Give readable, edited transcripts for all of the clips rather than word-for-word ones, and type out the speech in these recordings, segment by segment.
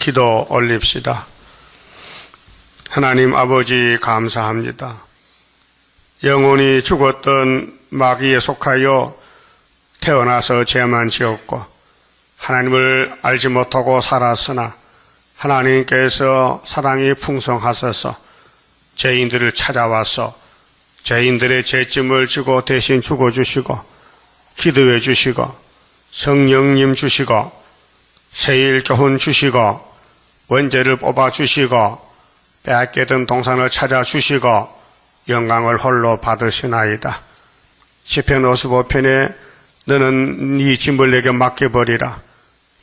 기도 올립시다. 하나님 아버지 감사합니다. 영혼이 죽었던 마귀에 속하여 태어나서 죄만 지었고 하나님을 알지 못하고 살았으나 하나님께서 사랑이 풍성하셔서 죄인들을 찾아와서 죄인들의 죄짐을 지고 대신 죽어주시고 기도해 주시고 성령님 주시고 세일 교훈 주시고 원죄를 뽑아주시고 빼앗기던 동산을 찾아주시고 영광을 홀로 받으시나이다. 시편 55편에 너는 네 짐을 내게 맡겨버리라.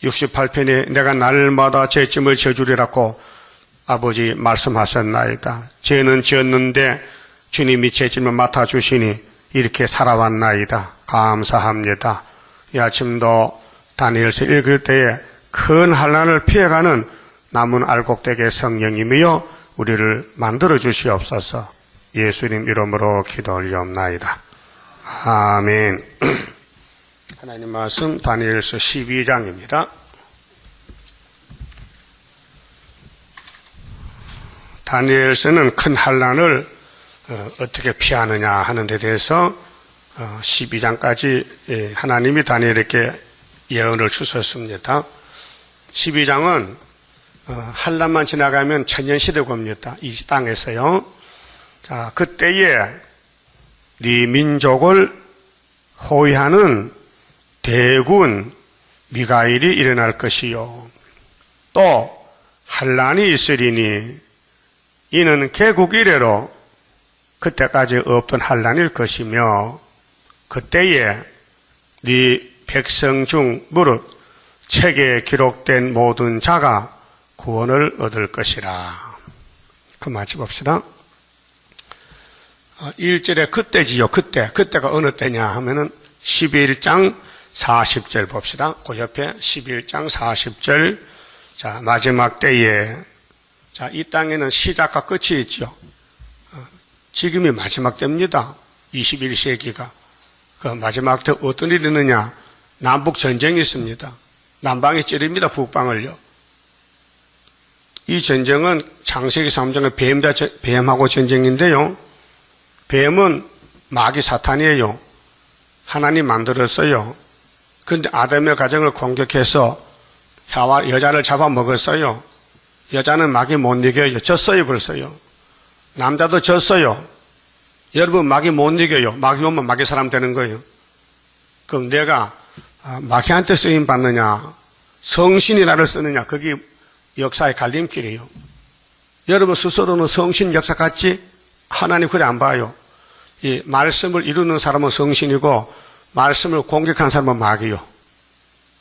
68편에 내가 날마다 제 짐을 져주리라고 아버지 말씀하셨나이다. 죄는 지었는데 주님이 제 짐을 맡아주시니 이렇게 살아왔나이다. 감사합니다. 이 아침도 다니엘서 읽을 때에 큰 환난을 피해가는 남은 알곡되게 성령님이여 우리를 만들어 주시옵소서. 예수님 이름으로 기도 올리옵나이다. 아멘. 하나님 말씀 다니엘서 12장입니다. 다니엘서는 큰 환난을 어떻게 피하느냐 하는 데 대해서 12장까지 하나님이 다니엘에게 예언을 주셨습니다. 12장은 환난만 지나가면 천년시대가 옵니다. 이 땅에서요. 자, 그때에 네 민족을 호위하는 대군 미가일이 일어날 것이요. 또 환난이 있으리니 이는 개국 이래로 그때까지 없던 환난일 것이며 그때에 네 백성 중 무릇 책에 기록된 모든 자가 구원을 얻을 것이라. 그 마치 봅시다. 1절에 그때지요. 그때가 어느 때냐 하면은 11장 40절 봅시다. 그 옆에 11장 40절. 자, 마지막 때에, 자, 이 땅에는 시작과 끝이 있죠. 지금이 마지막 때입니다. 21세기가. 그 마지막 때 어떤 일이 있느냐? 남북 전쟁이 있습니다. 남방이 찌릅니다. 북방을요. 이 전쟁은 창세기 3장의 뱀하고 전쟁인데요. 뱀은 마귀 사탄이에요. 하나님 만들었어요. 그런데 아담의 가정을 공격해서 하와 여자를 잡아먹었어요. 여자는 마귀 못 이겨요. 졌어요 벌써요. 남자도 졌어요. 여러분 마귀 못 이겨요. 마귀 오면 마귀 사람 되는 거예요. 그럼 내가 마귀한테 쓰임 받느냐 성신이 나를 쓰느냐 그게 역사의 갈림길이에요. 여러분 스스로는 성신 역사 같지? 하나님 그래 안 봐요. 이 말씀을 이루는 사람은 성신이고 말씀을 공격한 사람은 마귀요.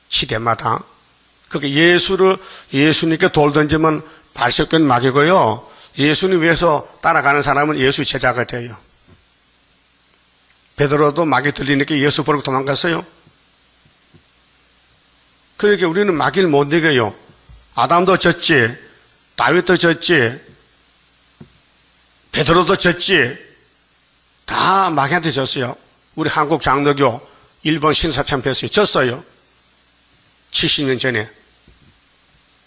시대마다. 그게 예수님께 돌 던지면 발석된 마귀고요. 예수님 위해서 따라가는 사람은 예수 제자가 돼요. 베드로도 마귀 들리니까 예수 버리고 도망갔어요. 그러니까 우리는 마귀를 못 이겨요. 아담도 졌지, 다윗도 졌지, 베드로도 졌지, 다 마귀한테 졌어요. 우리 한국 장로교 일본 신사참배에서 졌어요. 70년 전에.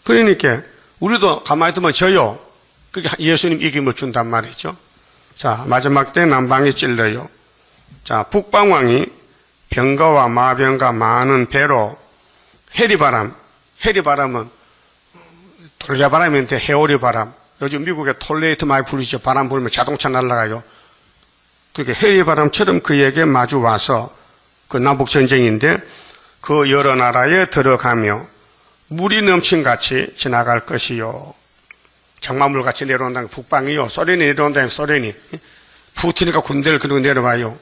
그러니까 우리도 가만히 두면 져요. 그게 예수님 이김을 준단 말이죠. 자, 마지막 때 남방이 찔러요. 자, 북방왕이 병거와 마병과 많은 배로 해리바람은 돌려바람인데 해오리바람. 요즘 미국에 톨레이트 많이 부르시죠. 바람 불면 자동차 날아가요. 그렇게 해리바람처럼 그에게 마주 와서 그 남북전쟁인데 그 여러 나라에 들어가며 물이 넘친같이 지나갈 것이요. 장마물같이 내려온다는 북방이요. 소련이 내려온다는 소련이. 푸틴이가 군대를 그리고 내려와요.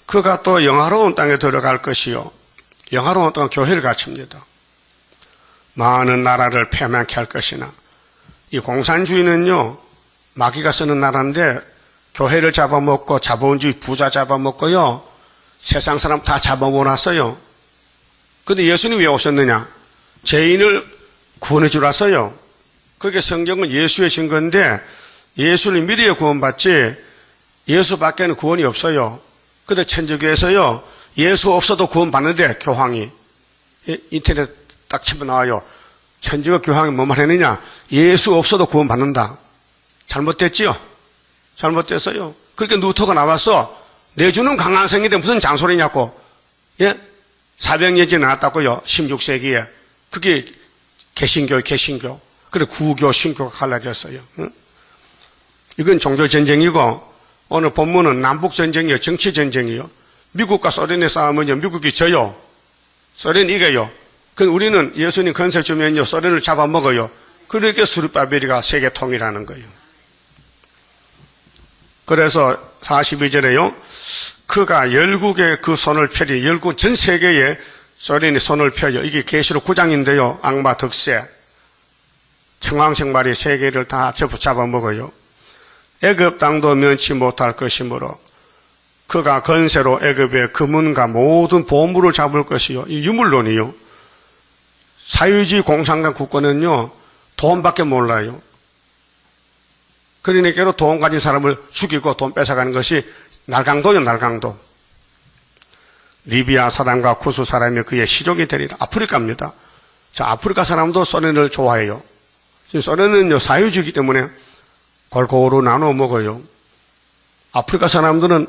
그가 또 영화로운 땅에 들어갈 것이요. 영화로운 땅은 교회를 갖춥니다. 많은 나라를 패망케 할 것이나 이 공산주의는요. 마귀가 쓰는 나라인데 교회를 잡아먹고 자본주의 부자 잡아먹고요. 세상 사람 다 잡아먹어놨어요. 근데 예수님이 왜 오셨느냐? 죄인을 구원해 주라서요. 그게 성경은 예수의 증거인데 예수를 믿어야 구원받지 예수 밖에는 구원이 없어요. 근데 천주교에서요. 예수 없어도 구원받는데 교황이 인터넷 딱 치면 나와요. 천주교 교황이 뭐 말했느냐? 예수 없어도 구원받는다. 잘못됐지요? 잘못됐어요. 그렇게 루터가 나와서 내주는 강한 성인데 무슨 잔소리냐고. 예? 사병예지 나왔다고요. 16세기에. 그게 개신교. 그래 구교, 신교가 갈라졌어요. 응? 이건 종교전쟁이고 오늘 본문은 남북전쟁이요. 정치전쟁이요. 미국과 소련의 싸움은요. 미국이 져요. 소련이 이겨요. 그럼 우리는 예수님 건설 주면요. 소련을 잡아먹어요. 그러니까 스룹바벨이가 세계 통일하는 거예요. 그래서 42절에요. 그가 열국에 그 손을 펴리. 열국 전 세계에 소련이 손을 펴요. 이게 계시록 9장인데요. 악마 득세. 청황생말이 세계를 다 잡아먹어요. 애굽 땅도 면치 못할 것이므로 그가 건세로 애굽의 금은과 모든 보물을 잡을 것이요. 이 유물론이요. 사회주의 공산당 국권은요. 돈밖에 몰라요. 그러니까 돈 가진 사람을 죽이고 돈 뺏어가는 것이 날강도요. 날강도. 리비아 사람과 구스 사람이 그의 시족이 되리라. 아프리카입니다. 자, 아프리카 사람도 소련을 좋아해요. 소련은요. 사회주의이기 때문에 골고루 나눠 먹어요. 아프리카 사람들은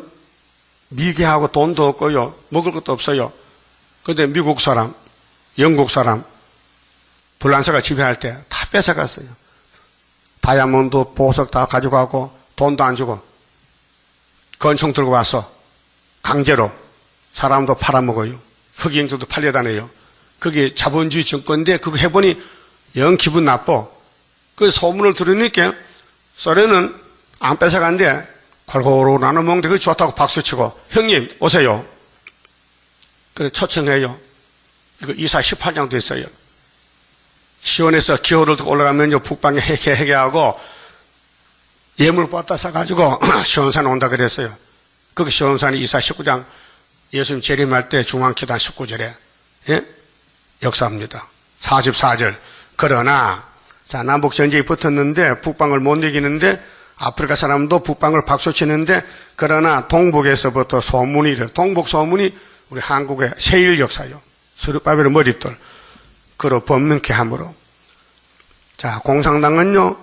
미개하고 돈도 없고요. 먹을 것도 없어요. 그런데 미국 사람, 영국 사람, 불란서가 지배할 때 다 뺏어갔어요. 다이아몬드, 보석 다 가져가고 돈도 안 주고 권총 들고 와서 강제로 사람도 팔아먹어요. 흑인들도 팔려다녀요. 그게 자본주의 정권인데 그거 해보니 영 기분 나빠. 그 소문을 들으니까 소련은 안 뺏어간대. 골고루 나눠 먹는데 그게 좋다고 박수치고 형님 오세요. 그래 초청해요. 이거 이사 18장도 있어요. 시온에서 기호를 듣고 올라가면요 북방에 해계하고 예물 뽑다 사가지고 시온산 온다 그랬어요. 거기 시온산이 이사 19장 예수님 재림할 때 중앙기단 19절에 예? 역사합니다. 44절. 그러나 자 남북전쟁이 붙었는데 북방을 못 이기는데 아프리카 사람도 북방을 박수치는데 그러나 동북에서부터 소문이 이래. 동북 소문이 우리 한국의 세일 역사요. 스룹바벨의 머릿돌. 그로 법명케 함으로. 자, 공산당은요,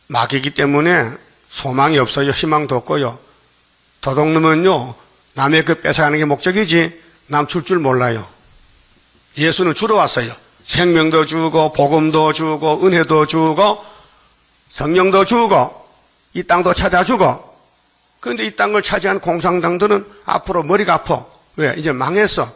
막이기 때문에 소망이 없어요. 희망도 없고요. 도둑놈은요, 남의 그 뺏어가는 게 목적이지, 남 줄 줄 몰라요. 예수는 주러 왔어요. 생명도 주고, 복음도 주고, 은혜도 주고, 성령도 주고, 이 땅도 찾아주고, 그런데 이 땅을 차지한 공산당들은 앞으로 머리가 아파. 왜? 이제 망했어.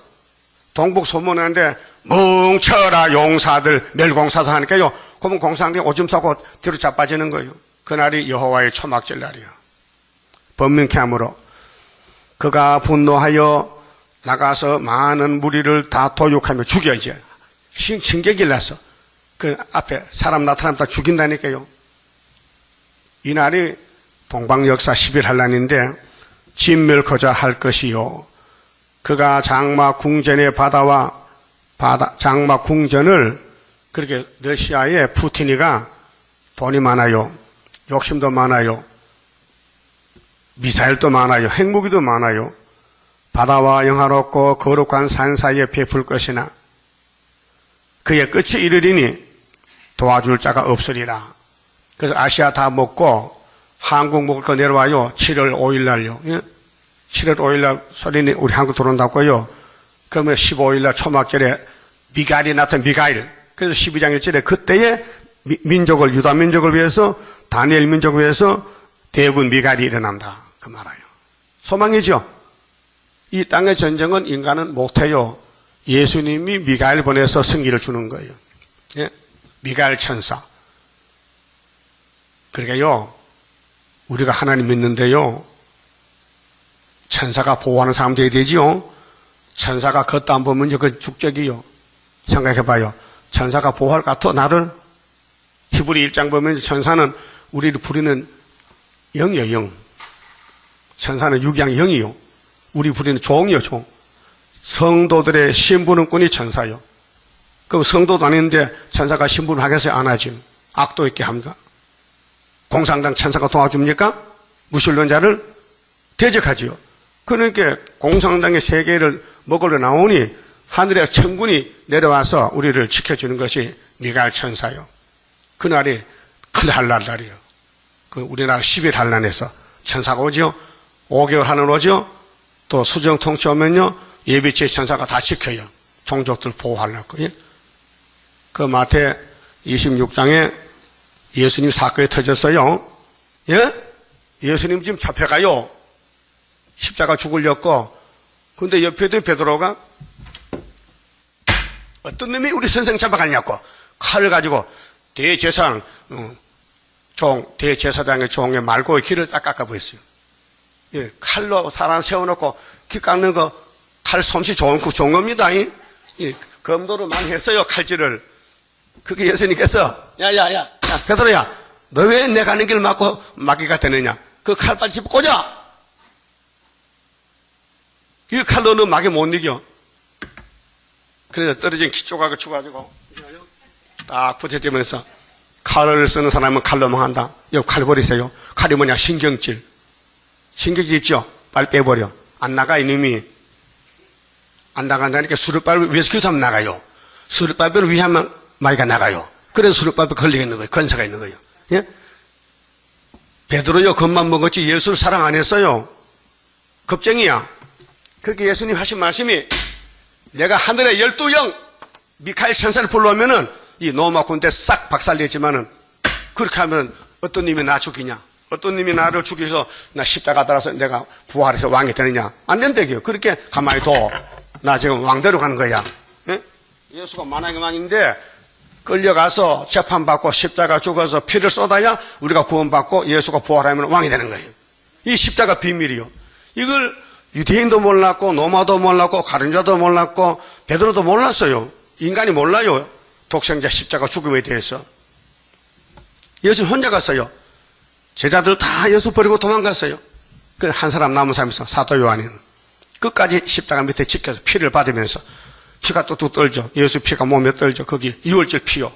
동북 소문하는데 뭉쳐라 용사들 멸공사사 하니까요. 그러면 공산당이 오줌 싸고 뒤로 자빠지는 거예요. 그날이 여호와의 초막절 날이야. 번민케 함으로 그가 분노하여 나가서 많은 무리를 다 도육하며 죽여 이제 징계기를 났어. 그 앞에 사람 나타나면 다 죽인다니까요. 이날이 동방역사 11한란인데 진멸코자 할 것이요. 그가 장막 궁전의 장막 궁전을 그렇게 러시아의 푸틴이가 돈이 많아요. 욕심도 많아요. 미사일도 많아요. 핵무기도 많아요. 바다와 영화롭고 거룩한 산 사이에 베풀 것이나 그의 끝이 이르리니 도와줄 자가 없으리라. 그래서 아시아 다 먹고 한국 먹을 거 내려와요. 7월 5일 날요. 예? 7월 5일 날 소련이 우리 한국 들어온다고요. 그러면 15일 날 초막절에 미가일이 나타난 미가일. 그래서 12장 1절에 그때의 민족을 유다 민족을 위해서 다니엘 민족을 위해서 대군 미가일이 일어난다. 그 말이에요. 소망이죠. 이 땅의 전쟁은 인간은 못해요. 예수님이 미가일 보내서 승리를 주는 거예요. 예? 미가일 천사. 그러니까요. 우리가 하나님 믿는데요. 천사가 보호하는 사람 되어야 되지요. 천사가 겉도 안 보면 그 죽적이요. 생각해봐요. 천사가 보호할 것 같아 나를? 히브리 1장 보면 천사는 우리를 부리는 영이요. 영. 천사는 육양 영이요. 우리 부리는 종이요. 종. 성도들의 신부는 꾼이 천사요. 그럼 성도도 아닌데 천사가 신부는 하겠어요? 안 하지. 악도 있게 합니까? 공산당 천사가 도와줍니까? 무신론자를 대적하지요. 그러니까 공산당의 세계를 먹으러 나오니 하늘의 천군이 내려와서 우리를 지켜주는 것이 미가엘 천사요. 그날이 큰 한란달이요. 그 우리나라 10일 한란에서 천사가 오죠. 5개월 하늘 오죠. 또 수정통치 오면요. 예비체 천사가 다 지켜요. 종족들 보호하려고. 예? 그 마태 26장에 예수님 사건이 터졌어요. 예? 예수님 지금 잡혀가요. 십자가 죽으려고. 근데 옆에도 베드로가 어떤 놈이 우리 선생 잡아가냐고 칼을 가지고 대제사장 대제사장의 종의 말고의 길을 딱 깎아버렸어요. 예, 칼로 사람 세워놓고 기 깎는 거 칼 솜씨 좋은 겁니다. 예, 검도를 많이 했어요. 칼질을. 그게 예수님께서 야 베드로야 너 왜 내 가는 길 막고 마귀가 되느냐. 그 칼 빨리 집어 꽂아. 이 칼로 너 마귀 못 이겨. 그래서 떨어진 키 조각을 쳐가지고 딱 붙여지면서 칼을 쓰는 사람은 칼로만 한다. 이 칼 버리세요. 칼이 뭐냐? 신경질. 신경질 있죠? 빨리 빼버려. 안 나가 이놈이. 안 나간다니까 수르바를 위에서 기도하면 나가요. 수르바를 위하면 마귀가 나가요. 그래서 수르바에 걸리겠는 거예요. 건사가 있는 거예요. 예? 베드로요 겁만 먹었지 예수를 사랑 안 했어요. 겁쟁이야. 그게 예수님 하신 말씀이 내가 하늘의 12영 미카엘 천사를 불러오면은 이 로마 군대 싹 박살냈지만은 그렇게 하면 어떤 님이 나 죽이냐? 어떤 님이 나를 죽여서 나 십자가 달아서 내가 부활해서 왕이 되느냐? 안 된다고요. 그렇게 가만히 둬. 나 지금 왕대로 가는 거야. 예? 예수가 만왕의 왕인데 끌려가서 재판받고 십자가 죽어서 피를 쏟아야 우리가 구원받고 예수가 부활하면 왕이 되는 거예요. 이 십자가 비밀이요. 이걸 유대인도 몰랐고 노마도 몰랐고 가룟자도 몰랐고 베드로도 몰랐어요. 인간이 몰라요. 독생자 십자가 죽음에 대해서. 예수 혼자 갔어요. 제자들 다 예수 버리고 도망갔어요. 그 한 사람 남은 사람이 있어. 사도 요한이는. 끝까지 십자가 밑에 지켜서 피를 받으면서 피가 뚝뚝 떨죠. 예수 피가 몸에 떨죠. 거기 유월절 피요.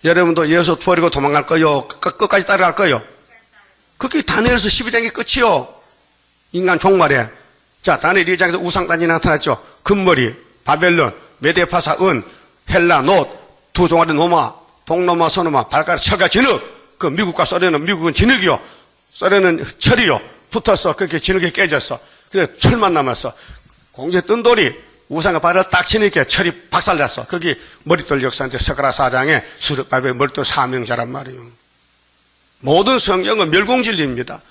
여러분도 예수 버리고 도망갈 거요? 끝까지 따라갈 거요? 그게 다니엘서 12장이 끝이요. 인간 종말에. 자, 다니엘 2장에서 우상단이 나타났죠. 금머리, 바벨론, 메데파사, 은, 헬라, 놋, 두 종아리 노마, 동노마, 서노마, 발가락, 철과 진흙. 그 미국과 소련은 미국은 진흙이요. 소련은 철이요. 붙어서 그렇게 진흙이 깨졌어. 그래서 철만 남았어. 공중에 뜬 돌이 우상의 발을 딱 치니까 철이 박살났어. 거기 머릿돌 역사인데 스가랴 4장에 수르바벨 머릿돌 사명자란 말이에요. 모든 성경은 멸공진리입니다.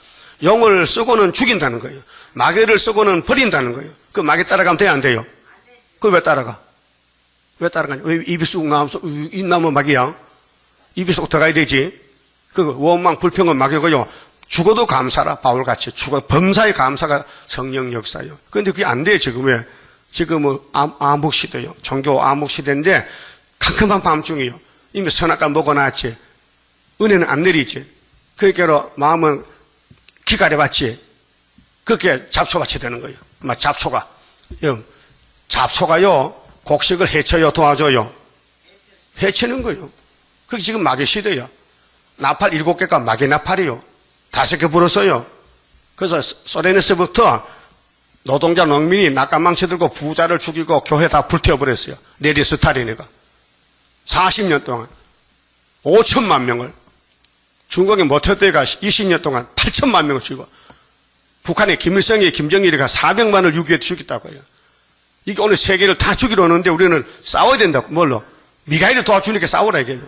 영을 쓰고는 죽인다는 거예요. 마귀를 쓰고는 버린다는 거예요. 그 마귀 따라가면 돼요, 안 돼요? 그걸 왜 따라가? 왜 따라가냐? 왜 입이 쑥 나오면서 입 나오면 마귀야? 입이 쑥 들어가야 되지. 그 원망 불평은 마귀고요. 죽어도 감사라. 바울같이 죽어 범사의 감사가 성령 역사예요. 그런데 그게 안 돼요. 지금은 암흑시대요. 종교 암흑시대인데 캄캄한 밤중이요. 이미 선악과 먹어놨지. 은혜는 안 내리지. 그러니까 마음은 기다려봤지. 그렇게 잡초같이 되는 거예요. 막 잡초가. 잡초가요. 곡식을 해쳐요, 도와줘요. 해치는 거예요. 그게 지금 마귀 시대예요. 나팔 7개가 마귀 나팔이요. 5개 불었어요. 그래서 소련에서부터 노동자 농민이 낙관망치 들고 부자를 죽이고 교회 다 불태워버렸어요. 레리 스탈린이가 40년 동안 5천만 명을, 중국의 모태대가 20년 동안 8천만 명을 죽이고, 북한의 김일성이 김정일이가 400만을 유기해 죽였다고 해요. 이게 오늘 세계를 다 죽이려 오는데 우리는 싸워야 된다고. 뭘로? 미가엘이 도와주니까 싸우라 이게.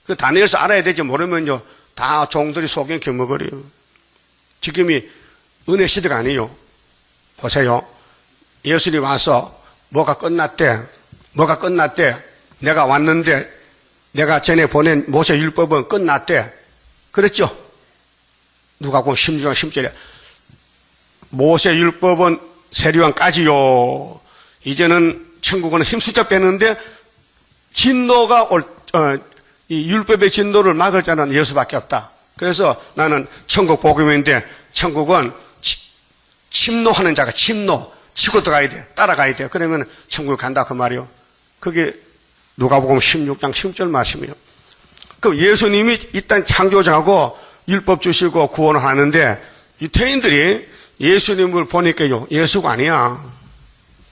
그 다니엘서 알아야 되지. 모르면요 다 종들이 속여 겨먹어버려요. 지금이 은혜 시대가 아니에요. 보세요. 예수님이 와서 뭐가 끝났대. 내가 왔는데 내가 전에 보낸 모세 율법은 끝났대. 그랬죠? 누가복음 16장 10절에 모세 율법은 세리왕까지요. 이제는 천국은 힘수자 빼는데 진노가 이 율법의 진노를 막을 자는 예수밖에 없다. 그래서 나는 천국 복음인데 천국은 침노하는 자가 치고 들어가야 돼. 따라가야 돼. 그러면 천국에 간다 그 말이요. 그게 누가복음 16장 10절 말씀이에요. 그럼 예수님이 일단 창조자고 율법 주시고 구원을 하는데 유태인들이 예수님을 보니까요. 예수가 아니야.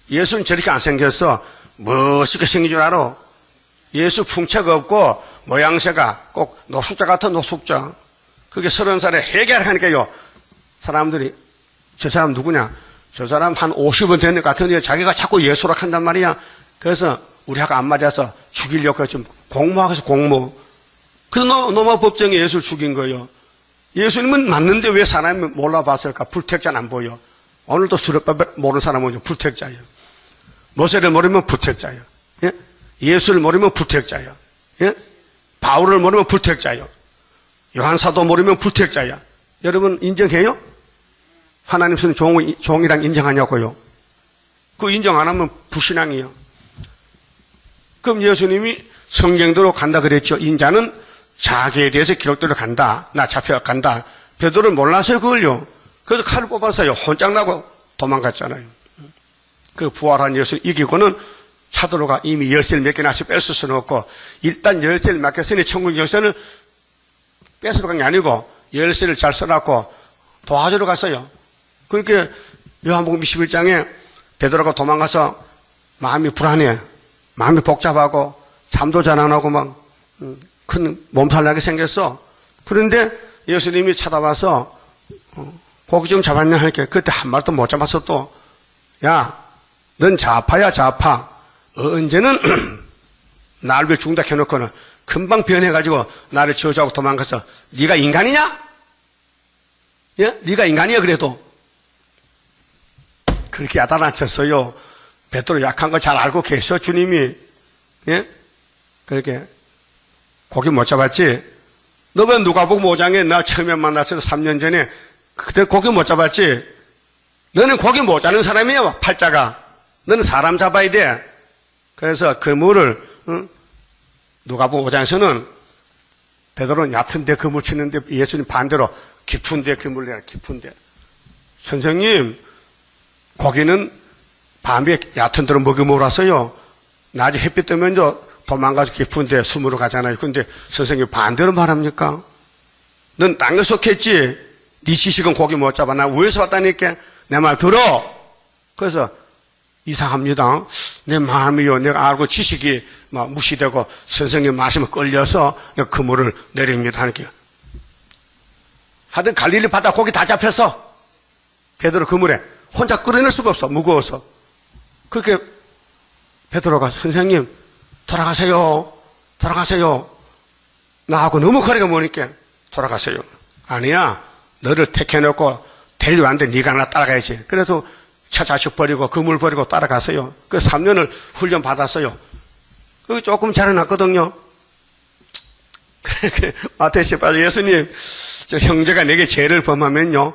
예수는 저렇게 안 생겼어. 멋있게 생긴 줄 알아. 예수 풍채가 없고 모양새가 꼭 노숙자 같은 노숙자. 그게 30살에 해결하니까요. 사람들이 저 사람 누구냐? 저 사람 한 50은 되는 것 같은데 자기가 자꾸 예수락 한단 말이야. 그래서 우리하고 안 맞아서 죽이려고 좀 공모하고 해서 공모. 그래서 노마 법정에 예수를 죽인 거예요. 예수님은 맞는데 왜 사람이 몰라봤을까? 불택자는 안 보여. 오늘도 수렵밥 모르는 사람은 불택자예요. 모세를 모르면 불택자예요. 예? 예수를 모르면 불택자예요. 예? 바울을 모르면 불택자예요. 요한사도 모르면 불택자야. 여러분 인정해요? 하나님 쓰는 종이랑 인정하냐고요? 그 인정 안 하면 불신앙이에요. 그럼 예수님이 성경대로 간다 그랬죠. 인자는 자기에 대해서 기록대로 간다. 나 잡혀간다. 베드로를 몰라서요 그걸요. 그래서 칼을 뽑았어요. 혼짝나고 도망갔잖아요. 그 부활한 예수를 이기고는 차도로가 이미 열쇠를 몇 개나 뺏을 수는 없고 일단 열쇠를 맡겼으니 천국 열쇠를 뺏으러 간 게 아니고 열쇠를 잘 써놨고 도와주러 갔어요. 그렇게 요한복음 21장에 베드로가 도망가서 마음이 불안해. 마음이 복잡하고 잠도 잘 안 하고 막 큰 몸살 나게 생겼어. 그런데 예수님이 찾아와서 고기 좀 잡았냐 하니까 그때 한 마리도 못 잡았어 또. 야, 넌 좌파야 좌파. 언제는 나를 왜 죽는다 해놓고는 금방 변해가지고 나를 저주하고 도망가서 네가 인간이냐? 예? 네가 인간이야 그래도. 그렇게 야단쳤어요. 베드로 약한 걸 잘 알고 계셔 주님이. 예? 그렇게 고기 못 잡았지? 너 왜 누가복음 5장에 나 처음에 만났을 때 3년 전에 그때 고기 못 잡았지? 너는 고기 못 잡는 사람이야 팔자가. 너는 사람 잡아야 돼. 그래서 그물을 누가복음 5장에서는 베드로는 얕은 데 그물 치는데 예수님 반대로 깊은 데 그물을 내라 깊은 데. 선생님 고기는 밤에 얕은 데로 먹여 몰았어요. 낮에 햇빛 뜨면 도망가서 깊은 데 숨으러 가잖아요. 근데 선생님 반대로 말합니까? 넌 땅에 속했지. 네 지식은 고기 못 잡아. 나 위에서 왔다니까. 내 말 들어. 그래서 이상합니다. 내 마음이요. 내가 알고 지식이 막 무시되고 선생님 말씀에 끌려서 그물을 내립니다. 하니까. 하여튼 갈릴리 바다 고기 다 잡혀서 베드로 그물에 혼자 끌어낼 수가 없어. 무거워서. 그렇게 베드로가 선생님 돌아가세요. 돌아가세요. 나하고 너무 거리가 머니까 돌아가세요. 아니야. 너를 택해놓고 데려왔는데 네가 나 따라가야지. 그래서 차 자식 버리고 그물 버리고 따라갔어요. 그 3년을 훈련 받았어요. 그 조금 자라났거든요. 마태오 18장 예수님 저 형제가 내게 죄를 범하면요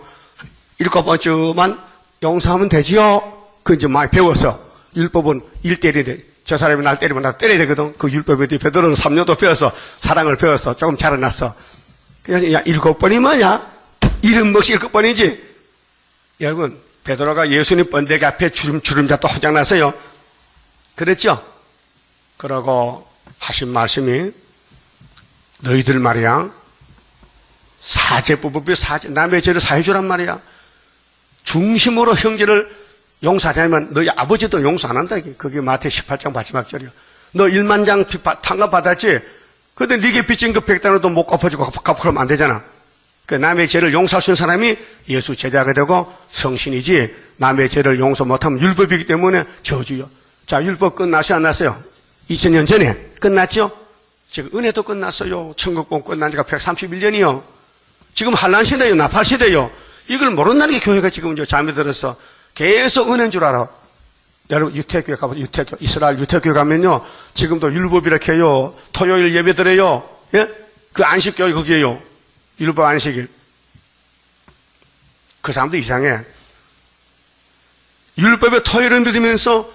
7번째만 용서하면 되지요. 그 이제 많이 배워서 율법은 1:1. 저 사람이 날 때리면 나 때려야 되거든. 그 율법에 베드로는 3년도 배워서 사랑을 배워서 조금 자라났어. 그래서 야 7번이면 야 70몫이 7번이지. 여러분 베드로가 예수님 번데기 앞에 주름 잡다 호장났어요. 그랬죠? 그러고 하신 말씀이 너희들 말이야 사제법이 남의 죄를 사해주란 말이야. 중심으로 형제를 용서하냐면 너희 아버지도 용서 안 한다. 그게 마태오 18장 마지막 절이야. 너 10,000장 탕감 받았지? 근데 네게 빚진 그 100단어도 못 갚아주고 갚으면 안 되잖아. 그 남의 죄를 용서할 수 있는 사람이 예수 제자가 되고 성신이지 남의 죄를 용서 못하면 율법이기 때문에 저주요. 자, 율법 끝났어요 안 났어요? 2000년 전에 끝났죠? 지금 은혜도 끝났어요. 천국공 끝난 지가 131년이요. 지금 환란 시대요. 나팔 시대요. 이걸 모른다는 게 교회가 지금 이제 잠에 들어서 계속 은혜인 줄 알아. 여러분 유태교회 가보세요. 유태교 이스라엘 유태교회 가면요 지금도 율법 이렇게 해요. 토요일 예배 드려요. 예? 그 안식교회 거기에요. 율법 안식일. 그 사람도 이상해. 율법의 토요일을 믿으면서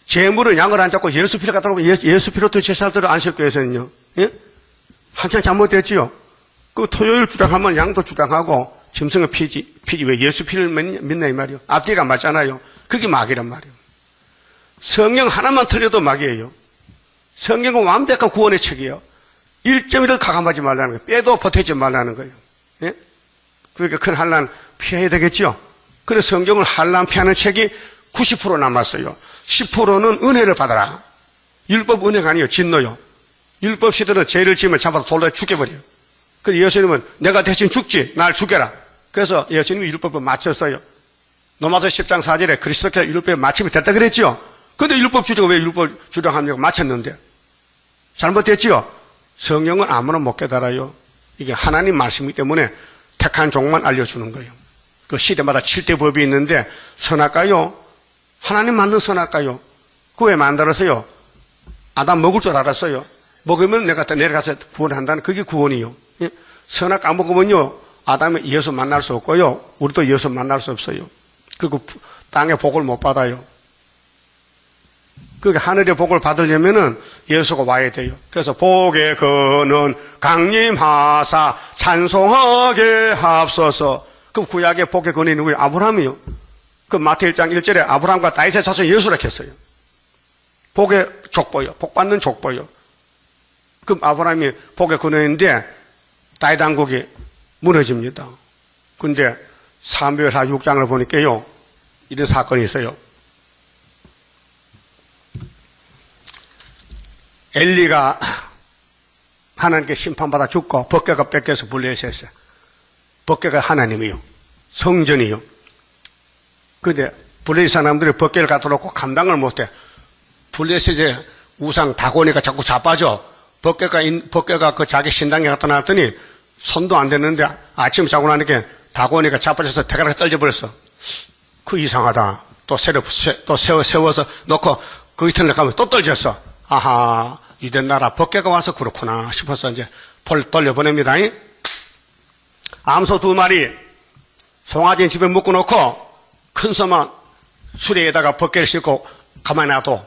재물을 양을 안 잡고 예수 피를 갖다 놓고 예수 피로도 제사들을 안식교회에서는요. 예? 한참 잘못됐지요. 그 토요일 주장하면 양도 주장하고 짐승을 피지 왜 예수 피를 믿나 이 말이요. 앞뒤가 맞잖아요. 그게 마귀란 말이에요. 성경 하나만 틀려도 마귀예요. 성경은 완벽한 구원의 책이에요. 1점이라도 가감하지 말라는 거예요. 빼도 보태지 말라는 거예요. 예? 그러니까 큰 환난 피해야 되겠죠. 그래서 성경을 환난 피하는 책이 90% 남았어요. 10%는 은혜를 받아라. 율법 은혜가 아니에요. 진노요. 율법 시대는 죄를 지으면 잡아서 돌로 죽여버려요. 그래서 예수님은 내가 대신 죽지, 날 죽여라. 그래서 예수님이 율법을 맞췄어요. 로마서 10장 4절에 그리스도께서 율법에 맞춤이 됐다 그랬지요. 근데 율법 주자가 왜 율법 주장합니까? 맞췄는데. 잘못됐지요? 성경은 아무나 못 깨달아요. 이게 하나님 말씀이기 때문에 택한 종만 알려주는 거예요. 그 시대마다 7대 법이 있는데 선악과요? 하나님 만든 선악과요? 그거 왜 만들었어요? 아담 먹을 줄 알았어요. 먹으면 내가 내려가서 구원한다는 그게 구원이요. 예? 선악과 먹으면요, 아담이 예수 만날 수 없고요, 우리도 예수 만날 수 없어요. 그리고 땅의 복을 못 받아요. 그게 하늘의 복을 받으려면은 예수가 와야 돼요. 그래서 복의 근은 강림하사 찬송하게 합소서. 그럼 구약의 복의 근이 누구예요? 아브라함이요. 그 마태 1장 1절에 아브라함과 다윗의 자손 예수라 했어요. 복의 족보요. 복 받는 족보요. 그럼 아브라함이 복의 근원인데 다윗 왕국이 무너집니다. 근데 사무엘하 6장을 보니까요, 이런 사건이 있어요. 엘리가 하나님께 심판받아 죽고 법궤가 뺏겨서 블레셋에, 법궤가 하나님이요, 성전이요. 근데 블레셋 사람들이 법궤를 갖다 놓고 감당을 못해. 블레셋의 우상 다고니가 자꾸 자빠져. 법궤가 그 자기 신당에 갖다 놨더니 손도 안 됐는데 아침 자고 나니까 다고니가 자빠져서 대가리가 떨어져버렸어. 그 이상하다. 또 세워서 놓고 그 이튿날 가면 또 떨어졌어. 아하, 유대 나라 법궤가 와서 그렇구나 싶어서 이제 돌려보냅니다. 암소 2마리 송아지 집에 묶어놓고 큰 소만 수레에다가 법궤를 싣고 가만히 놔둬.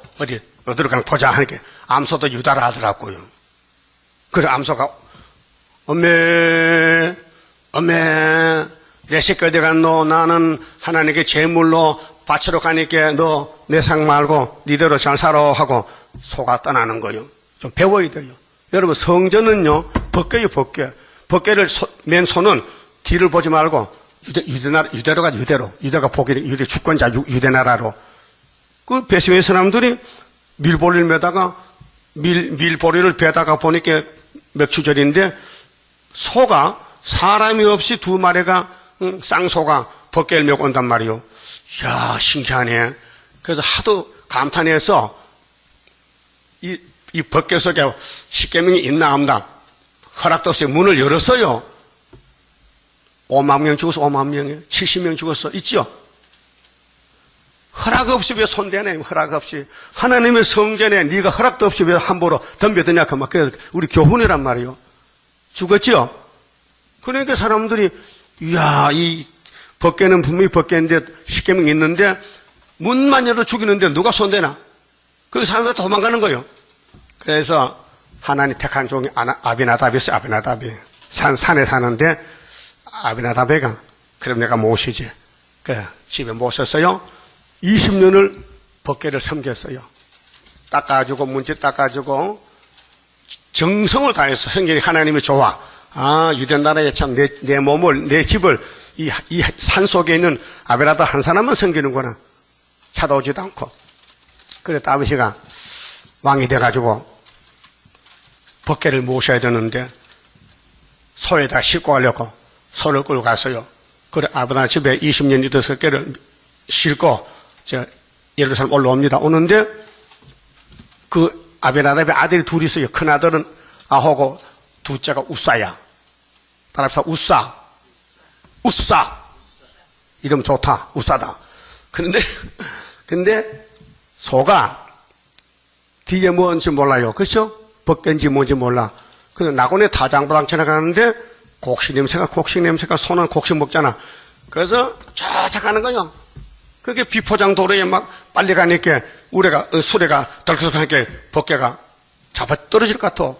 어디로 가나 보자 하니까 암소도 유다라 하더라고요. 그래 암소가 엄매 내 새끼 어디 갔노? 나는 하나님께 제물로 바치러 가니까 너 내 상 말고 니대로 잘 살아 하고 소가 떠나는 거예요. 좀 배워야 돼요. 여러분 성전은요 법궤요 법궤. 법궤를 맨 손은 뒤를 보지 말고 유대로 가 유대가 복이 유대 주권자 유대나라로. 그 베스메 사람들이 밀보리를 매다가 밀보리를 베다가 보니까 맥추절인데 소가 사람이 없이 2마리가 쌍소가 법궤를 메고 온단 말이요. 이야 신기하네. 그래서 하도 감탄해서 이 법궤 속에 십계명이 있나 없나 허락도 없이 문을 열었어요. 5만 명 죽었어. 5만 명에 70명 죽었어. 있죠? 허락 없이 왜 손대네? 허락 없이. 하나님의 성전에 네가 허락도 없이 왜 함부로 덤벼드냐? 그 막 그래서 우리 교훈이란 말이요. 죽었죠? 그러니까 사람들이 이야 이 법궤는 분명히 법궤인데 십계명이 있는데 문만 열어 죽이는데 누가 손대나? 그 사람들 도망가는 거예요. 그래서 하나님 택한 종이 아비나답이 있어요. 아비나답이 산에 사는데 아비나답이가 그럼 내가 모시지. 그 집에 모셨어요. 20년을 법궤를 섬겼어요. 닦아주고 문지 닦아주고 정성을 다해서 성경이 하나님이 좋아. 아 유대 나라에 참 내 몸을 내 집을 이 산 속에 있는 아비나답 한 사람만 섬기는구나. 찾아오지도 않고. 그래 다윗이가 왕이 돼가지고 법궤를 모셔야 되는데 소에다 싣고 가려고 소를 끌고 갔어요. 그래 아브라함 집에 20년 있던 법궤를 싣고 예루살렘 올라옵니다. 오는데 그 아비나답의 아들이 둘이 있어요. 큰 아들은 아호고 둘째가 우사야. 따라서 우사 이름 좋다. 우사다. 근데 소가 뒤에 뭔지 몰라요. 그렇죠? 법궤인지 뭔지 몰라. 근데 나곤에 타장바당 지나가는데 곡식 냄새가 소는 곡식 먹잖아. 그래서 쫙 가는 거요. 그게 비포장 도로에 막 빨리 가니까 수레가 덜컥하니까 법궤가 잡아 떨어질 것 같아.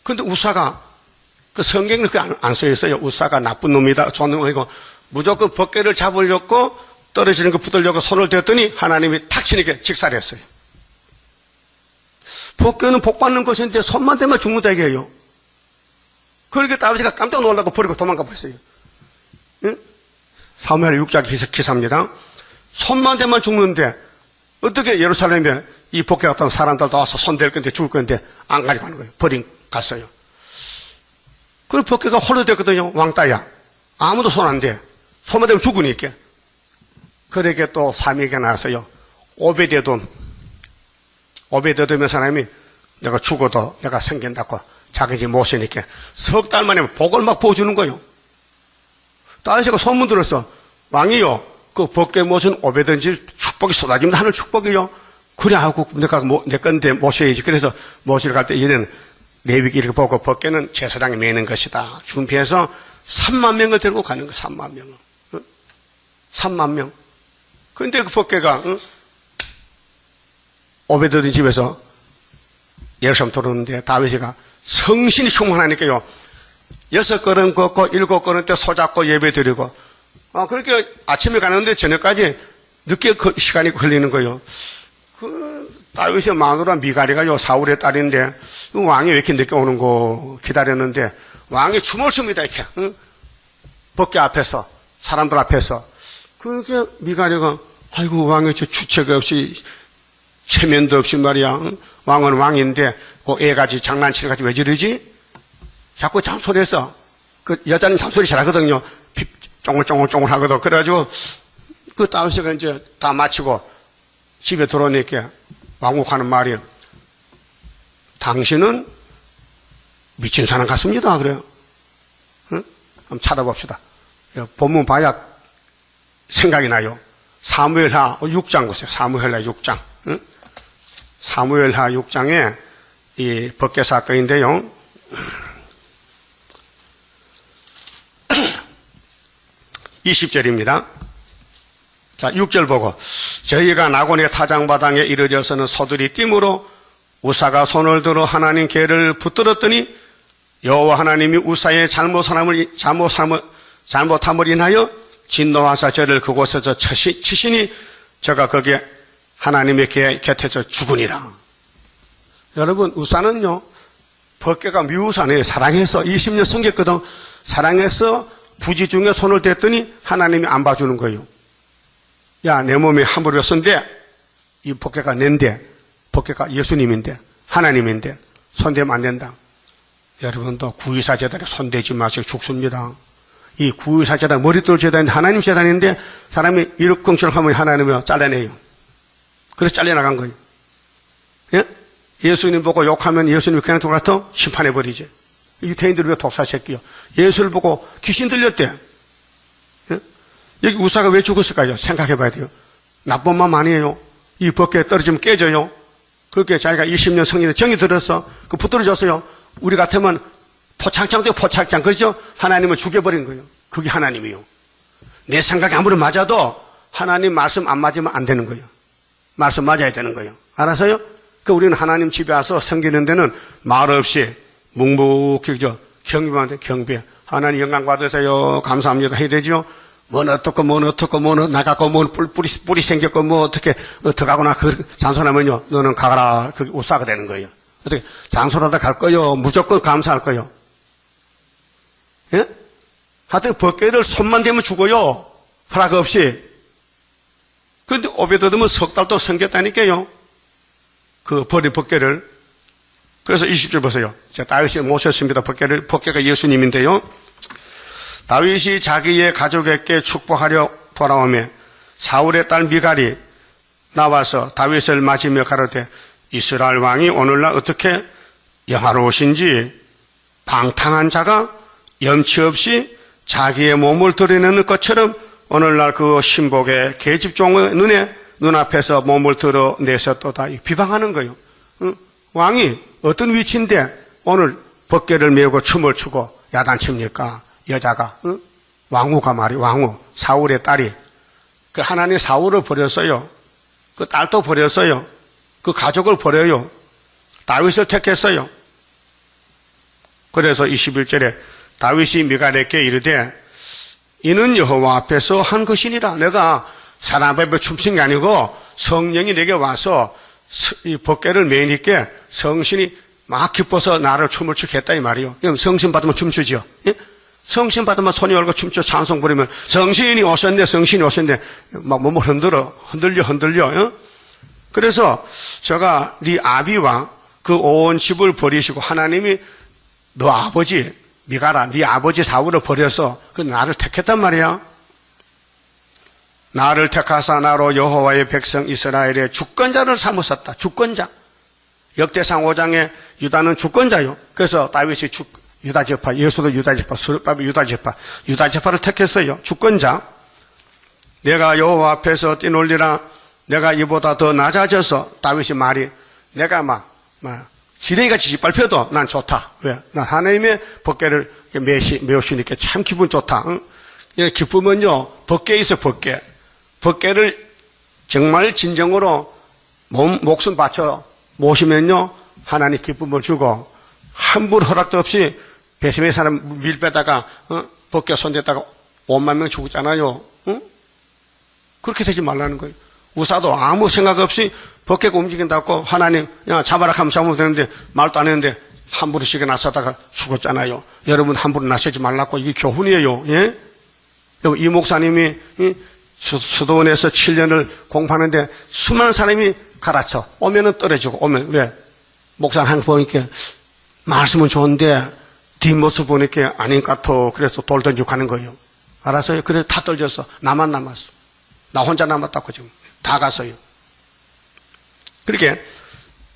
근데 우사가 그 성경에 그게 안 써 있어요. 우사가 나쁜 놈이다, 좋은 놈이고 무조건 법궤를 잡으려고 떨어지는 거 붙들려고 손을 대었더니 하나님이 탁 치니까 직살했어요. 법궤는 복 받는 것인데 손만 대면 죽는다 이게요. 그러니까 다윗이가 깜짝 놀라고 버리고 도망가 버렸어요. 응? 사무엘 6장 기사입니다. 손만 대면 죽는데 어떻게 예루살렘에 이 법궤 같은 사람들도 와서 손댈 건데 죽을 건데 안 가지고 가는 거예요. 갔어요. 그 법궤가 홀로 됐거든요. 왕따야. 아무도 손 안 대. 손만 대면 죽으니까. 그러게 또 사미가 나왔어요. 오베데돔. 오베데돔의 사람이 내가 죽어도 내가 생긴다고 자기 집 모시니까 석 달 만에 복을 막 부어주는 거예요. 다윗이가 소문 들었어. 왕이요. 그 법궤 모신 오베데돔 집 축복이 쏟아지면 하늘 축복이요. 그래 하고 내가 내 건데 모셔야지. 그래서 모시러 갈 때 얘는 레위기를 보고 법궤는 제사장이 매는 것이다. 준비해서 3만 명을 데리고 가는 거. 3만 명을. 3만 명. 근데 그 법궤가 오베데돔 집에서 예루살렘 들어오는데 다윗이가 성신이 충만하니까요. 6걸음 걷고 7걸음 때 소잡고 예배 드리고 그렇게 아침에 가는데 저녁까지 늦게 시간이 걸리는 거예요. 그 다윗의 마누라 미갈이가요 사울의 딸인데 왕이 왜 이렇게 늦게 오는 거 기다렸는데 왕이 춤을 춥니다. 이렇게 법궤 앞에서 사람들 앞에서 그게 미갈이가 아이고 왕이 저 주체가 없이 체면도 없이 말이야. 왕은 왕인데 그 애가지 장난치는 가지 왜 저러지? 자꾸 잔소리해서 그 여자는 잔소리 잘하거든요. 쫑글쫑글 하거든. 그래가지고 그 다윗이가 이제 다 마치고 집에 들어오니까 왕국하는 말이 당신은 미친 사람 같습니다. 그래요. 응? 한번 찾아봅시다. 본문 봐야 생각이 나요. 사무엘하 6장 보세요. 사무엘하 6장. 응? 사무엘하 6장에 이 법궤 사건인데요. 20절입니다. 자, 6절 보고 저희가 나곤의 타장바당에 이르러서는 소들이 띠므로 우사가 손을 들어 하나님 궤를 붙들었더니 여호와 하나님이 우사의 잘못함을 인하여 진노하사 저를 그곳에서 치시니 저가 거기에 하나님의 곁에서 죽으니라. 여러분 우사는요 법궤가 미우사네요. 사랑해서 20년 섬겼거든. 사랑해서 부지 중에 손을 댔더니 하나님이 안 봐주는 거예요. 야, 내 몸에 함부로 썼는데 이 법궤가 낸데 법궤가 예수님인데 하나님인데 손대면 안 된다. 여러분도 구의사 제단에 손대지 마시고 죽습니다. 이 구의사 제단 머리돌 제단인데 하나님 제단인데 사람이 일억경처럼 하면 하나님이 잘라내요. 그래서 잘려나간 거예요. 예? 예수님 보고 욕하면 예수님이 그냥 돌아서 심판해버리지. 유태인들 왜 독사 새끼요? 예수를 보고 귀신 들렸대. 예? 여기 우사가 왜 죽었을까요? 생각해 봐야 돼요. 나쁜 마음 아니에요. 이 법궤에 떨어지면 깨져요. 그렇게 자기가 20년 성인에 정이 들어서 그 붙들어졌어요. 우리 같으면 포창장도 포창장. 그렇죠? 하나님을 죽여버린 거예요. 그게 하나님이요. 내 생각이 아무리 맞아도 하나님 말씀 안 맞으면 안 되는 거예요. 말씀 맞아야 되는 거예요. 알아서요? 그 우리는 하나님 집에 와서 섬기는 데는 말 없이 묵묵히 경배만 돼. 경배. 하나님 영광 받으세요. 감사합니다. 해야 되죠. 뭔 어떻고 나가고 뭔 뿌리 생겼고 뭐 어떻게 들어가거나 그 잔소리하면요 너는 가거라. 그게 우사가 되는 거예요. 어떻게 잔소리하다 갈 거요. 무조건 감사할 거요. 예? 하여튼 법궤를 손만 대면 죽어요. 허락 없이. 근데 오베데돔은 석 달도 섬겼다니까요. 그 버린 법궤를. 그래서 20절 보세요. 다윗이 모셨습니다. 법궤가 예수님인데요. 다윗이 자기의 가족에게 축복하려 돌아오며 사울의 딸 미갈이 나와서 다윗을 맞으며 가로되 이스라엘 왕이 오늘날 어떻게 영화로우신지 방탕한 자가 염치 없이 자기의 몸을 드러내는 것처럼 오늘날 그 신복의 계집종의 눈앞에서 몸을 드러내셨도다. 비방하는 거예요. 왕이 어떤 위치인데 오늘 법궤를 메우고 춤을 추고 야단칩니까? 여자가 왕후가 말이에요. 왕후 사울의 딸이 그 하나님 사울을 버렸어요. 그 딸도 버렸어요. 그 가족을 버려요. 다윗을 택했어요. 그래서 21절에 다윗이 미갈에게 이르되 이는 여호와 앞에서 한 것이니라. 내가 사람 앞에 춤춘 게 아니고 성령이 내게 와서 이 법궤를 매니까 성신이 막 기뻐서 나를 춤을 추게 했다 이 말이요. 성신 받으면 춤추죠. 예? 성신 받으면 손이 얼고 춤추 찬송 부르면 성신이 오셨네. 막 몸을 흔들려. 예? 그래서 제가 네 아비와 그 온 집을 버리시고 하나님이 너 아버지 미가라, 네 아버지 사울을 버려서 그 나를 택했단 말이야. 나를 택하사 나로 여호와의 백성 이스라엘의 주권자를 삼으셨다. 주권자. 역대상 5장에 유다는 주권자요. 그래서 다윗이 유다지파, 예수도 유다지파, 수르바벨 유다지파, 유다지파를 택했어요. 주권자. 내가 여호와 앞에서 뛰놀리라. 내가 이보다 더 낮아져서, 다윗이 말이, 내가 지렁이같이 짓밟혀도 난 좋다. 왜? 난 하나님의 법궤를 메우시니까 참 기분 좋다. 응? 기쁨은요, 법궤에 있어, 법궤. 법궤를 정말 진정으로 목숨 바쳐 모시면요, 하나님 기쁨을 주고, 함부로 허락도 없이 배심의 사람 밀 빼다가, 법궤 손댔다가 5만 명 죽었잖아요. 응? 그렇게 되지 말라는 거예요. 우사도 아무 생각 없이 법궤가 움직인다고 하나님, 야, 잡아라 하면 잡으면 되는데, 말도 안 했는데, 함부로 시계 나서다가 죽었잖아요. 여러분 함부로 나서지 말라고, 이게 교훈이에요. 예? 이 목사님이, 수도원에서 7년을 공부하는데, 수많은 사람이 갈아쳐. 오면은 떨어지고, 오면, 왜? 목사님 항상 보니까, 말씀은 좋은데, 뒷모습 보니까 아닌 것 같아. 그래서 돌 던지고 가는 거예요. 알았어요? 그래서 다 떨어졌어. 나만 남았어. 나 혼자 남았다고 지금. 다 갔어요. 그렇게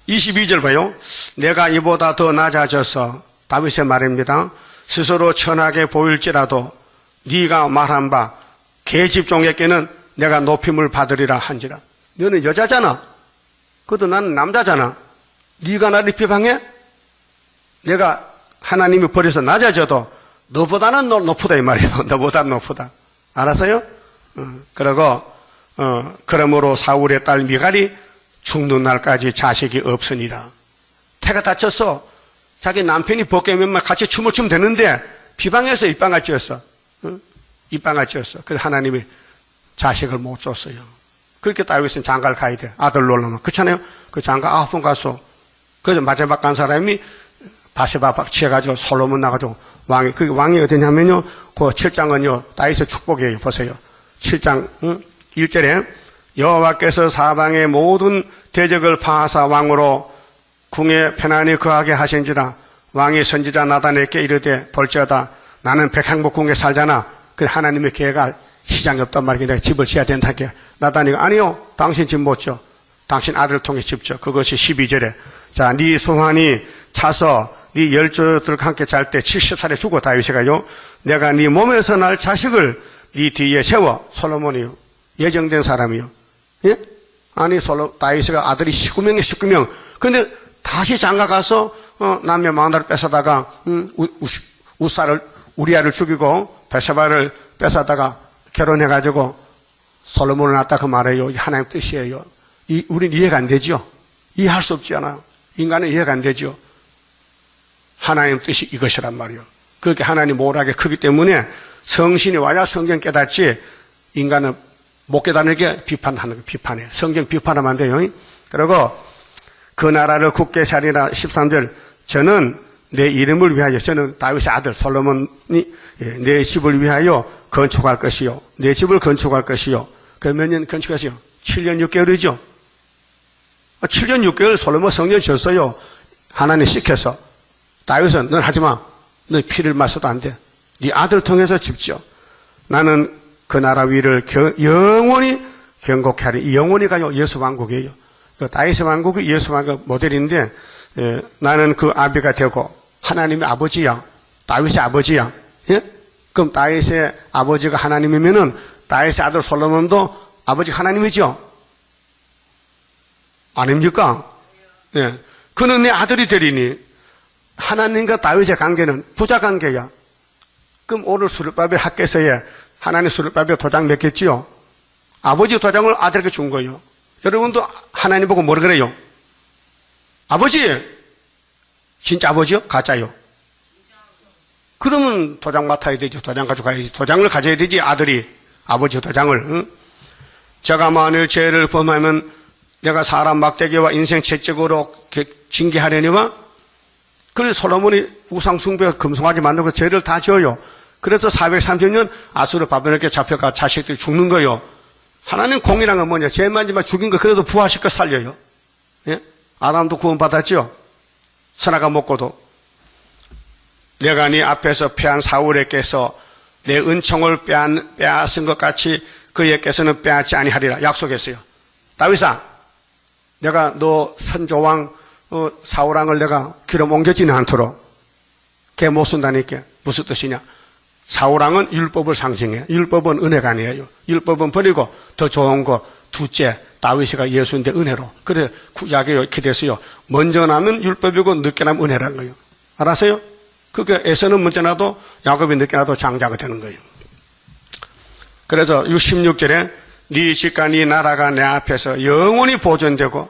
22절 봐요. 내가 이보다 더 낮아져서, 다윗의 말입니다. 스스로 천하게 보일지라도 네가 말한 바 계집종에게는 내가 높임을 받으리라 한지라. 너는 여자잖아. 그래도 나는 남자잖아. 네가 나를 비방해? 내가 하나님이 버려서 낮아져도 너보다는 높다 이 말이에요. 너보다는 높다. 알았어요? 그러므로 사울의 딸 미갈이 죽는 날까지 자식이 없으니라. 태가 다쳤어. 자기 남편이 벗겨면 같이 춤을 추면 되는데 비방해서 입방아 찧었어. 입방아 찧었어. 그래서 하나님이 자식을 못 줬어요. 그렇게 다윗은 장가를 가야 돼. 아들 놀라면. 그렇잖아요? 그 장가 9번 갔어. 그래서 마지막 간 사람이 바세바 취해가지고 솔로몬 나가지고 왕이 어디냐면요. 그 7장은요. 다윗의 축복이에요. 보세요. 7장 1절에 여호와께서 사방의 모든 대적을 파하사 왕으로 궁에 편안히 거하게 하신지라. 왕이 선지자 나단에게 이르되 볼지어다 나는 백향목궁에 살잖아. 그 하나님의 계획가 시장이 없단 말이야. 내가 집을 지어야 된다. 나단이 아니요. 당신 집 못 져. 당신 아들을 통해 집 져. 그것이 12절에 자, 네 수환이 차서 네 열조들과 함께 잘 때 70살에 죽어. 다윗이가요. 내가 네 몸에서 날 자식을 네 뒤에 세워. 솔로몬이요. 예정된 사람이요. 예? 아니 다윗이가 아들이 19명. 그런데 다시 장가 가서 남의 마누라를 뺏어다가 우리아를 죽이고 베세바를 뺏어다가 결혼해가지고 솔로몬을 낳았다 그 말이에요. 하나님 뜻이에요. 우린 이해가 안 되죠. 이해할 수 없지 않아요. 인간은 이해가 안 되죠. 하나님 뜻이 이것이란 말이에요. 그렇게 하나님 모락에 크기 때문에 성신이 와야 성경 깨닫지 인간은 못 깨닫는 비판하는 거예요. 비판해. 성경 비판하면 안 돼요. 그리고 그 나라를 굳게 살리라 13절 저는 내 이름을 위하여 저는 다윗의 아들 솔로몬이 내 집을 위하여 건축할 것이요. 내 집을 건축할 것이요. 그럼 몇 년 건축했어요? 7년 6개월이죠. 7년 6개월 솔로몬 성전 지었어요. 하나님 시켜서. 다윗은 넌 하지마. 너 피를 마셔도 안 돼. 네 아들 통해서 집지어. 나는 그 나라 위를 영원히 경고케 하리. 영원히가요 예수 왕국이에요. 그 다윗의 왕국이 예수 왕국 모델인데 나는 그 아비가 되고 하나님의 아버지야. 다윗의 아버지야. 예? 그럼 다윗의 아버지가 하나님이면은 다윗의 아들 솔로몬도 아버지가 하나님이죠. 아닙니까? 예. 그는 내 아들이 되리니 하나님과 다윗의 관계는 부자 관계야. 그럼 오늘 수르바벨 학교에서의 하나님 수르바벨 도장 맺겠지요? 아버지 도장을 아들에게 준 거예요. 여러분도 하나님 보고 뭐라 그래요? 아버지! 진짜 아버지요? 가짜요? 그러면 도장 맡아야 되죠. 도장 가져가야지. 도장을 가져야 되지. 아들이 아버지 도장을. 응? 제가 만일 죄를 범하면 내가 사람 막대기와 인생 채찍으로 징계하려니와 그래서 솔로몬이 우상 숭배 금송아지 만들고 죄를 다 지어요. 그래서 430년 아수르 바벨론에게 잡혀가 자식들이 죽는 거예요. 하나님 공이란 건 뭐냐? 죄만 지만 죽인 거 그래도 부활시켜 살려요. 예? 아담도 구원받았죠? 선악과 먹고도. 내가 네 앞에서 패한 사울에게서 내 은총을 빼앗은 것 같이 그에게서는 빼앗지 아니하리라 약속했어요. 다윗아, 내가 너 선조왕 사울왕을 내가 기름 옮겨지는 않도록 걔 못 쓴다니까. 무슨 뜻이냐? 사울왕은 율법을 상징해. 율법은 은혜가 아니에요. 율법은 버리고 더 좋은 거 둘째 다윗이가 예수인데 은혜로. 그래 구약에 이렇게 됐어요. 먼저 나면 율법이고 늦게 나면 은혜라는 거예요. 알았어요? 그러니까 에서는 먼저 나도 야곱이 늦게 나도 장자가 되는 거예요. 그래서 16절에 네 집과 네 나라가 내 앞에서 영원히 보존되고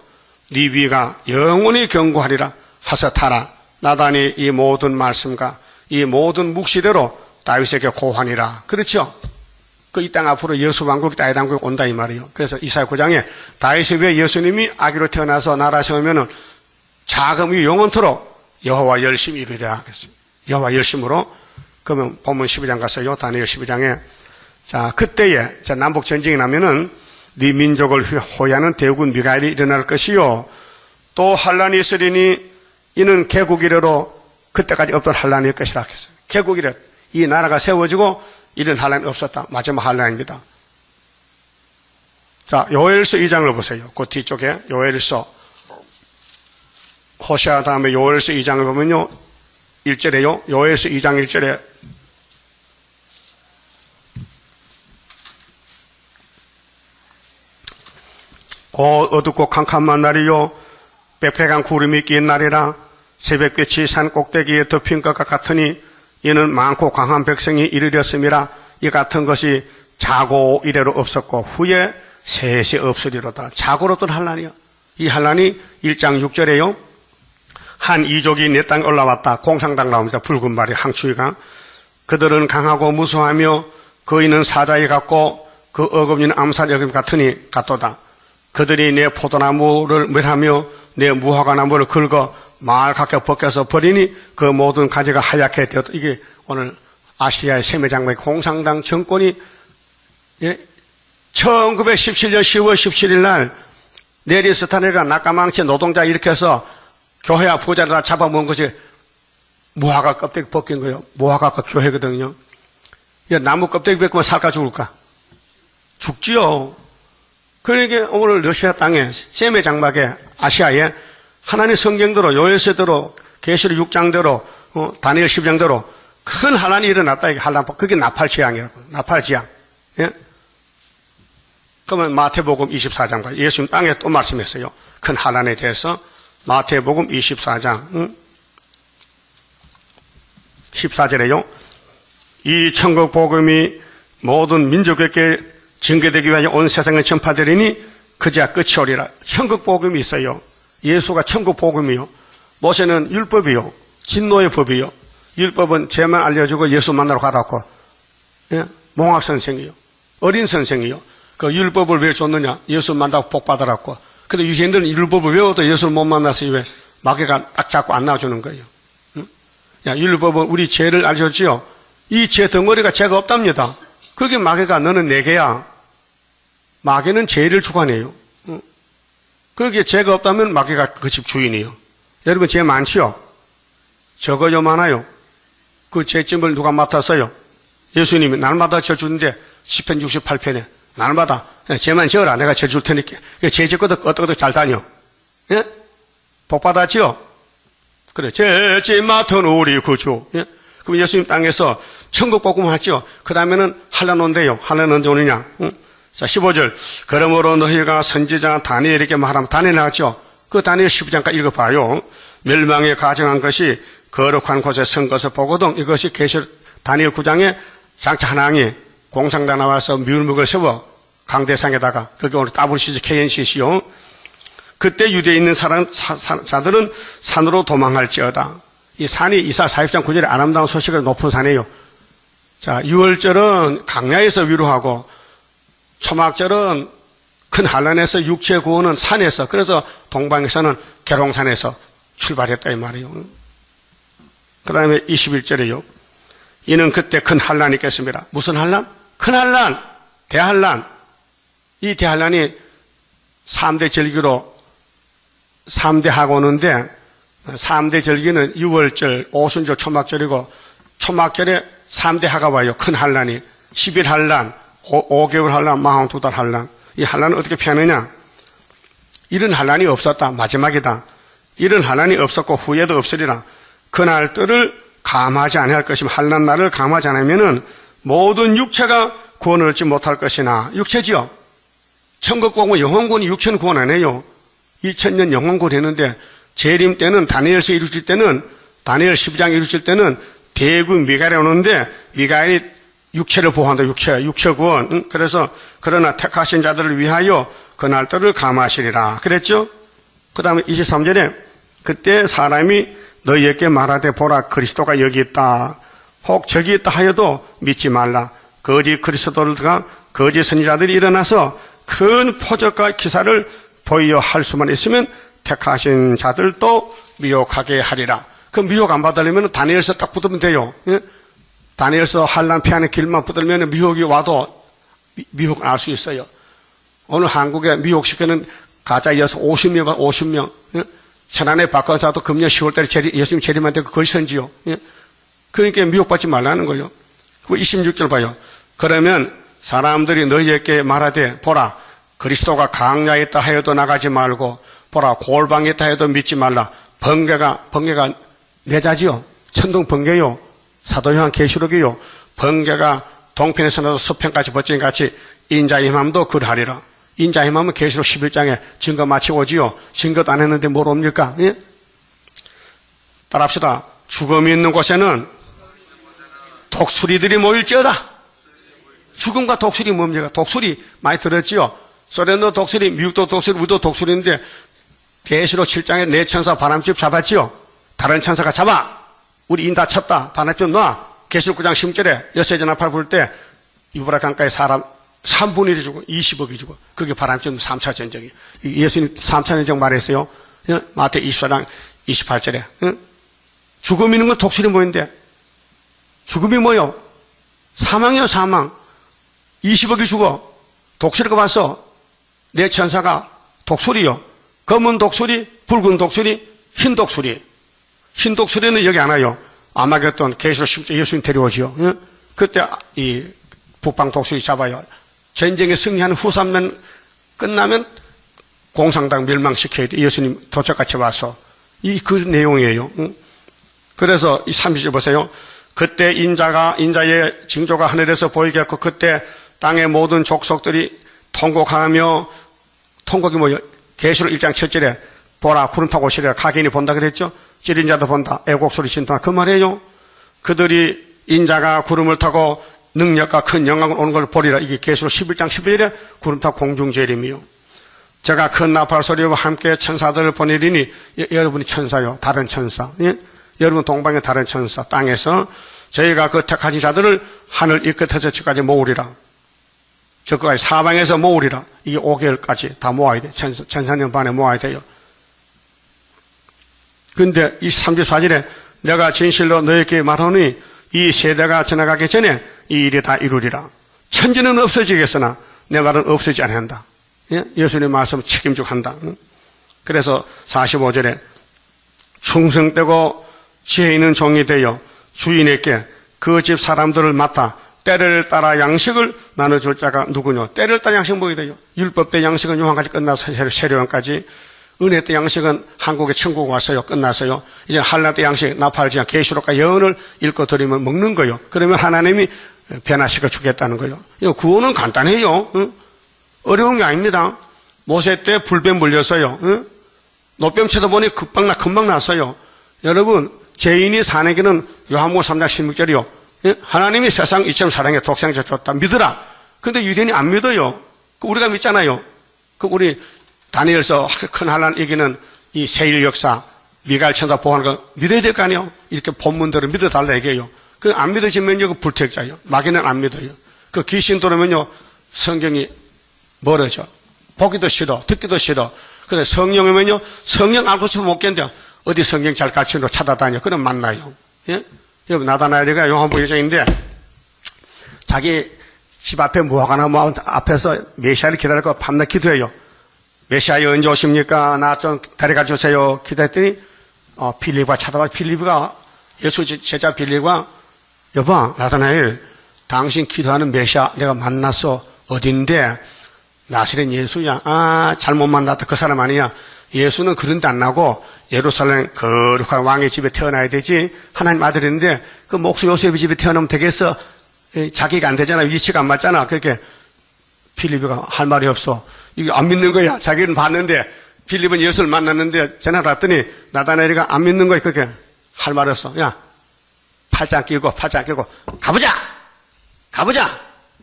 네 위가 영원히 견고하리라 하사타라. 나단이 이 모든 말씀과 이 모든 묵시대로 다윗에게 고하니라. 그렇죠? 그 이 땅 앞으로 예수 왕국이 다윗 왕국이 온다 이 말이에요. 그래서 이사야 9장에 다윗의 위에 예수님이 아기로 태어나서 나라 세우면은 자금이 영원토록 여호와 열심히 이루리라 하겠어요. 여호와 열심으로. 그러면 본문 12장 가서요. 다니엘 12장에 자 그때에 자 남북 전쟁이 나면은 네 민족을 호위하는 대군 미가엘이 일어날 것이요 또 환란이 있으리니 이는 개국 이래로 그때까지 없던 환란일 것이라 했어요. 개국 이래 이 나라가 세워지고 이런 환란이 없었다. 마지막 환란입니다. 자 요엘서 2장을 보세요. 그 뒤쪽에 요엘서 호세아 다음에 요엘서 2장을 보면요 1절에요. 요엘서 2장 1절에 곧 어둡고 캄캄한 날이요 빽빽한 구름이 낀 날이라 새벽빛이 산 꼭대기에 덮인 것과 같으니 이는 많고 강한 백성이 이르렸음이라. 이 같은 것이 자고 이래로 없었고 후에 셋이 없으리로다. 자고로 어떤 환란이요. 이 환란이 1장 6절에요. 한 이족이 내 땅에 올라왔다. 공상당 나옵니다. 붉은 말이 항추위가. 그들은 강하고 무수하며 그이는 사자에 같고 그 어금니는 암살 어금 같으니 같도다. 그들이 내 포도나무를 멸하며 내 무화과나무를 긁어 마을 각각 벗겨서 버리니 그 모든 가지가 하얗게 되었다. 이게 오늘 아시아의 세매장막의 공상당 정권이 1917년 10월 17일 날 네리스탄에가 낙가망치 노동자 일으켜서 교회 앞 부자를 다 잡아먹은 것이 무화과 껍데기 벗긴 거예요. 무화과 교회거든요. 나무 껍데기 벗기면 살까 죽을까? 죽지요. 그러니까 오늘 러시아 땅에 세메 장막에 아시아에 하나님 성경대로 요엘서대로 계시록 6장대로 다니엘 10장대로 큰 환란이 일어났다. 이게 환란, 그게 나팔지향이라고. 나팔지향. 예? 그러면 마태복음 24장 봐. 예수님 땅에 또 말씀했어요. 큰 환란에 대해서 마태복음 24장 14절에요. 이 천국 복음이 모든 민족에게 증거되기 위하여 온 세상에 전파되리니 그제야 끝이 오리라. 천국 복음이 있어요. 예수가 천국 복음이요. 모세는 율법이요. 진노의 법이요. 율법은 죄만 알려주고 예수 만나러 가라고. 예? 몽학 선생이요. 어린 선생이요. 그 율법을 왜 줬느냐? 예수 만나고 복 받으라고. 근데 유대인들은 율법을 외워도 예수를 못 만나서 왜 마귀가 딱 잡고 안 놔주는 거예요. 응? 야, 율법은 우리 죄를 알려주지요. 이 죄 덩어리가 죄가 없답니다. 그게 마귀가 너는 네 개야. 마귀는 죄를 주관해요. 응? 그게 죄가 없다면 마귀가 그 집 주인이요. 여러분 죄 많지요? 적어요 많아요? 그 죄짐을 누가 맡았어요? 예수님이 날마다 져주는데 10편 68편에 날마다 죄만 지어라. 내가 져줄 테니까. 죄 짓고도 어떻게 잘 다녀. 예? 복 받았지요? 그래. 죄짐 맡은 우리 구주. 예? 그럼 예수님 땅에서 천국 복음을 하죠. 그 다음에는 환란 온대요. 환란 언제 오느냐? 응? 자, 15절. 그러므로 너희가 선지자 다니엘에게 말하면 다니엘 나왔죠? 그 다니엘 12장까지 읽어봐요. 멸망에 가정한 것이 거룩한 곳에 선 것을 보거든. 이것이 계시록 다니엘 9장에 장차 하나님이 공상당 나와서 묘목을 세워 강대상에다가 그게 오늘 WCC KNCC요. 그때 유대에 있는 자들은 산으로 도망할지어다. 이 산이 이사 40장 9절에 아름다운 소식을 높은 산이에요. 자, 6월절은 강야에서 위로하고 초막절은 큰 한란에서 육체 구원은 산에서, 그래서 동방에서는 계룡산에서 출발했다 이 말이에요. 그 다음에 21절에요. 이는 그때 큰 한란이 있겠습니다. 무슨 한란? 큰 한란, 대한란. 이 대한란이 3대 절기로 3대 하고 오는데 3대 절기는 6월절, 오순절, 초막절이고 초막절에 3대 하가 와요. 큰 한란이. 10일 한란, 5개월 한란, 42달 한란. 이 한란은 어떻게 피하느냐? 이런 한란이 없었다. 마지막이다. 이런 한란이 없었고 후에도 없으리라. 그날들을 감하지 아니할 것이며 한란 날을 감하지 않으면은 모든 육체가 구원을 얻지 못할 것이나 육체지요. 천국 복음은 영혼구원이 육체는 구원 안 해요. 2000년 영혼구원 했는데 재림 때는 다니엘서 이루어질 때는 다니엘 12장 이루어질 때는 대국 미가엘이 오는데 미가엘이 육체를 보호한다. 육체 구원. 그래서 그러나 택하신 자들을 위하여 그날들을 감하시리라 그랬죠. 그 다음에 23절에 그때 사람이 너희에게 말하되 보라 그리스도가 여기 있다. 혹 저기 있다 하여도 믿지 말라. 거짓 그리스도들과 거짓 선지자들이 일어나서 큰 표적과 기사를 보여 할 수만 있으면 택하신 자들도 미혹하게 하리라. 그 미혹 안 받으려면 다니엘서 딱 붙으면 돼요. 예? 다니엘서 한란 피하는 길만 붙으면 미혹이 와도 미혹 알 수 있어요. 오늘 한국에 미혹시키는 가짜 여수 50명, 50명. 예? 천안의 박건사도 금년 10월달에 예수님 재림한테 거짓 선지요. 예? 그러니까 미혹받지 말라는 거예요. 그 26절 봐요. 그러면 사람들이 너희에게 말하되 보라 그리스도가 강야에 있다 하여도 나가지 말고 보라 골방에 있다 하여도 믿지 말라. 번개가 내자지요. 천둥 번개요. 사도요한 계시록이요. 번개가 동편에서 나서 서편까지 버진 같이 인자의 힘함도 그러하리라. 인자의 힘함은 계시록 11장에 증거 마치고 오지요. 증거도 안 했는데 뭘 옵니까? 예? 따라합시다. 죽음이 있는 곳에는 독수리들이 모일지어다. 죽음과 독수리 뭡니까? 독수리 많이 들었지요. 소련도 독수리, 미국도 독수리, 우리도 독수리인데 계시록 7장에 네 천사 바람집 잡았지요. 다른 천사가 잡아. 우리 인다 쳤다. 바람집 놔. 계시록 9장 10절에 여세전 나팔 불 때 유브라 강가에 사람 3분의 1이 죽고 20억이 죽어. 그게 바람집 3차 전쟁이에요. 예수님 3차 전쟁 말했어요. 마태 24장 28절에. 죽음이 있는 건 독수리 모인데 죽음이 뭐요? 사망이요, 사망. 20억이 죽어. 독수리가 봤어. 내 천사가 독수리요. 검은 독수리, 붉은 독수리, 흰 독수리. 흰 독수리는 여기 안 와요. 아마겟돈 계시록 10절 예수님 데려오지요. 그때 이 북방 독수리 잡아요. 전쟁에 승리하는 후 3년 끝나면 공산당 멸망시켜야 돼. 예수님 도착같이 와서. 그 내용이에요. 그래서 이 30절 보세요. 그때 인자의 징조가 하늘에서 보이겠고 그때 땅의 모든 족속들이 통곡하며 통곡이 뭐예요? 계시록 1장 7절에 보라 구름 타고 오시리라. 각인이 본다 그랬죠? 찌린 자도 본다. 애곡소리 친다. 그 말이에요. 그들이 인자가 구름을 타고 능력과 큰 영광을 오는 걸 보리라. 이게 계시록 11장 11절에 구름 타고 공중재림이요. 제가 큰 나팔 소리와 함께 천사들을 보내리니 여러분이 천사요. 다른 천사. 예? 여러분 동방의 다른 천사. 땅에서 저희가 그 택하신 자들을 하늘 이 끝에서 저까지 모으리라. 저까지 사방에서 모으리라. 이게 5개월까지 다 모아야 돼. 천사년 반에 모아야 돼요. 근데 이 34절에 내가 진실로 너에게 말하노니 이 세대가 지나가기 전에 이 일이 다 이루리라. 천지는 없어지겠으나 내 말은 없어지지 않는다. 예? 예수님 말씀 책임지고 한다. 그래서 45절에 충성되고 지혜 있는 종이 되어 주인에게 그 집 사람들을 맡아 때를 따라 양식을 나눠줄 자가 누구냐. 때를 따라 양식 먹어야 돼요. 율법 때 양식은 요한까지 끝나서 세례요한까지. 은혜 때 양식은 한국에 천국 왔어요. 끝났어요. 이제 한란 때 양식 나팔지야 계시록과 예언을 읽고 드리면 먹는 거예요. 그러면 하나님이 변화시켜 주겠다는 거예요. 구원은 간단해요. 응? 어려운 게 아닙니다. 모세 때 불뱀 물렸어요. 응? 노뱀 쳐다보니 금방 났어요. 여러분 죄인이 사내기는 요한복음 3장 16절이요. 예? 하나님이 세상 이처럼 사랑해 독생자 줬다. 믿으라. 그런데 유대인이 안 믿어요. 우리가 믿잖아요. 우리 다니엘서 큰 한란 이기는 이 세일 역사, 미가엘 천사 보호하는 거 믿어야 될 거 아니에요. 이렇게 본문대로 믿어달라 얘기해요. 그 안 믿어지면요, 그 불택자예요. 마귀는 안 믿어요. 그 귀신 들어오면요, 성경이 멀어져. 보기도 싫어, 듣기도 싫어. 근데 성령이면요, 성령 알고 싶으면 못 견뎌. 어디 성경 잘 가르치는 거 찾아다녀. 그럼 만나요. 예? 여러분, 나다나엘이가 요한복음 1장인데, 자기 집 앞에 무화과나 앞에서 메시아를 기다리고 밤낮 기도해요. 메시아이 언제 오십니까? 나 좀 데려가 주세요. 기도했더니 빌립과 찾아와. 빌립이가 예수 제자 빌립과 여보 나다나엘 당신 기도하는 메시아 내가 만났어. 어딘데? 나사렛 예수야. 잘못 만났다. 그 사람 아니야. 예수는 그런 데 안 나고 예루살렘 거룩한 왕의 집에 태어나야 되지. 하나님 아들인데 그 목수 요셉의 집에 태어나면 되겠어? 자기가 안 되잖아. 위치가 안 맞잖아. 그렇게 빌립이가 할 말이 없어. 이게 안 믿는 거야. 자기는 봤는데 빌립은 예수를 만났는데 전화를 왔더니 나다나엘이가 안 믿는 거야. 그렇게 할 말이 없어. 야 팔짱 끼고 가보자.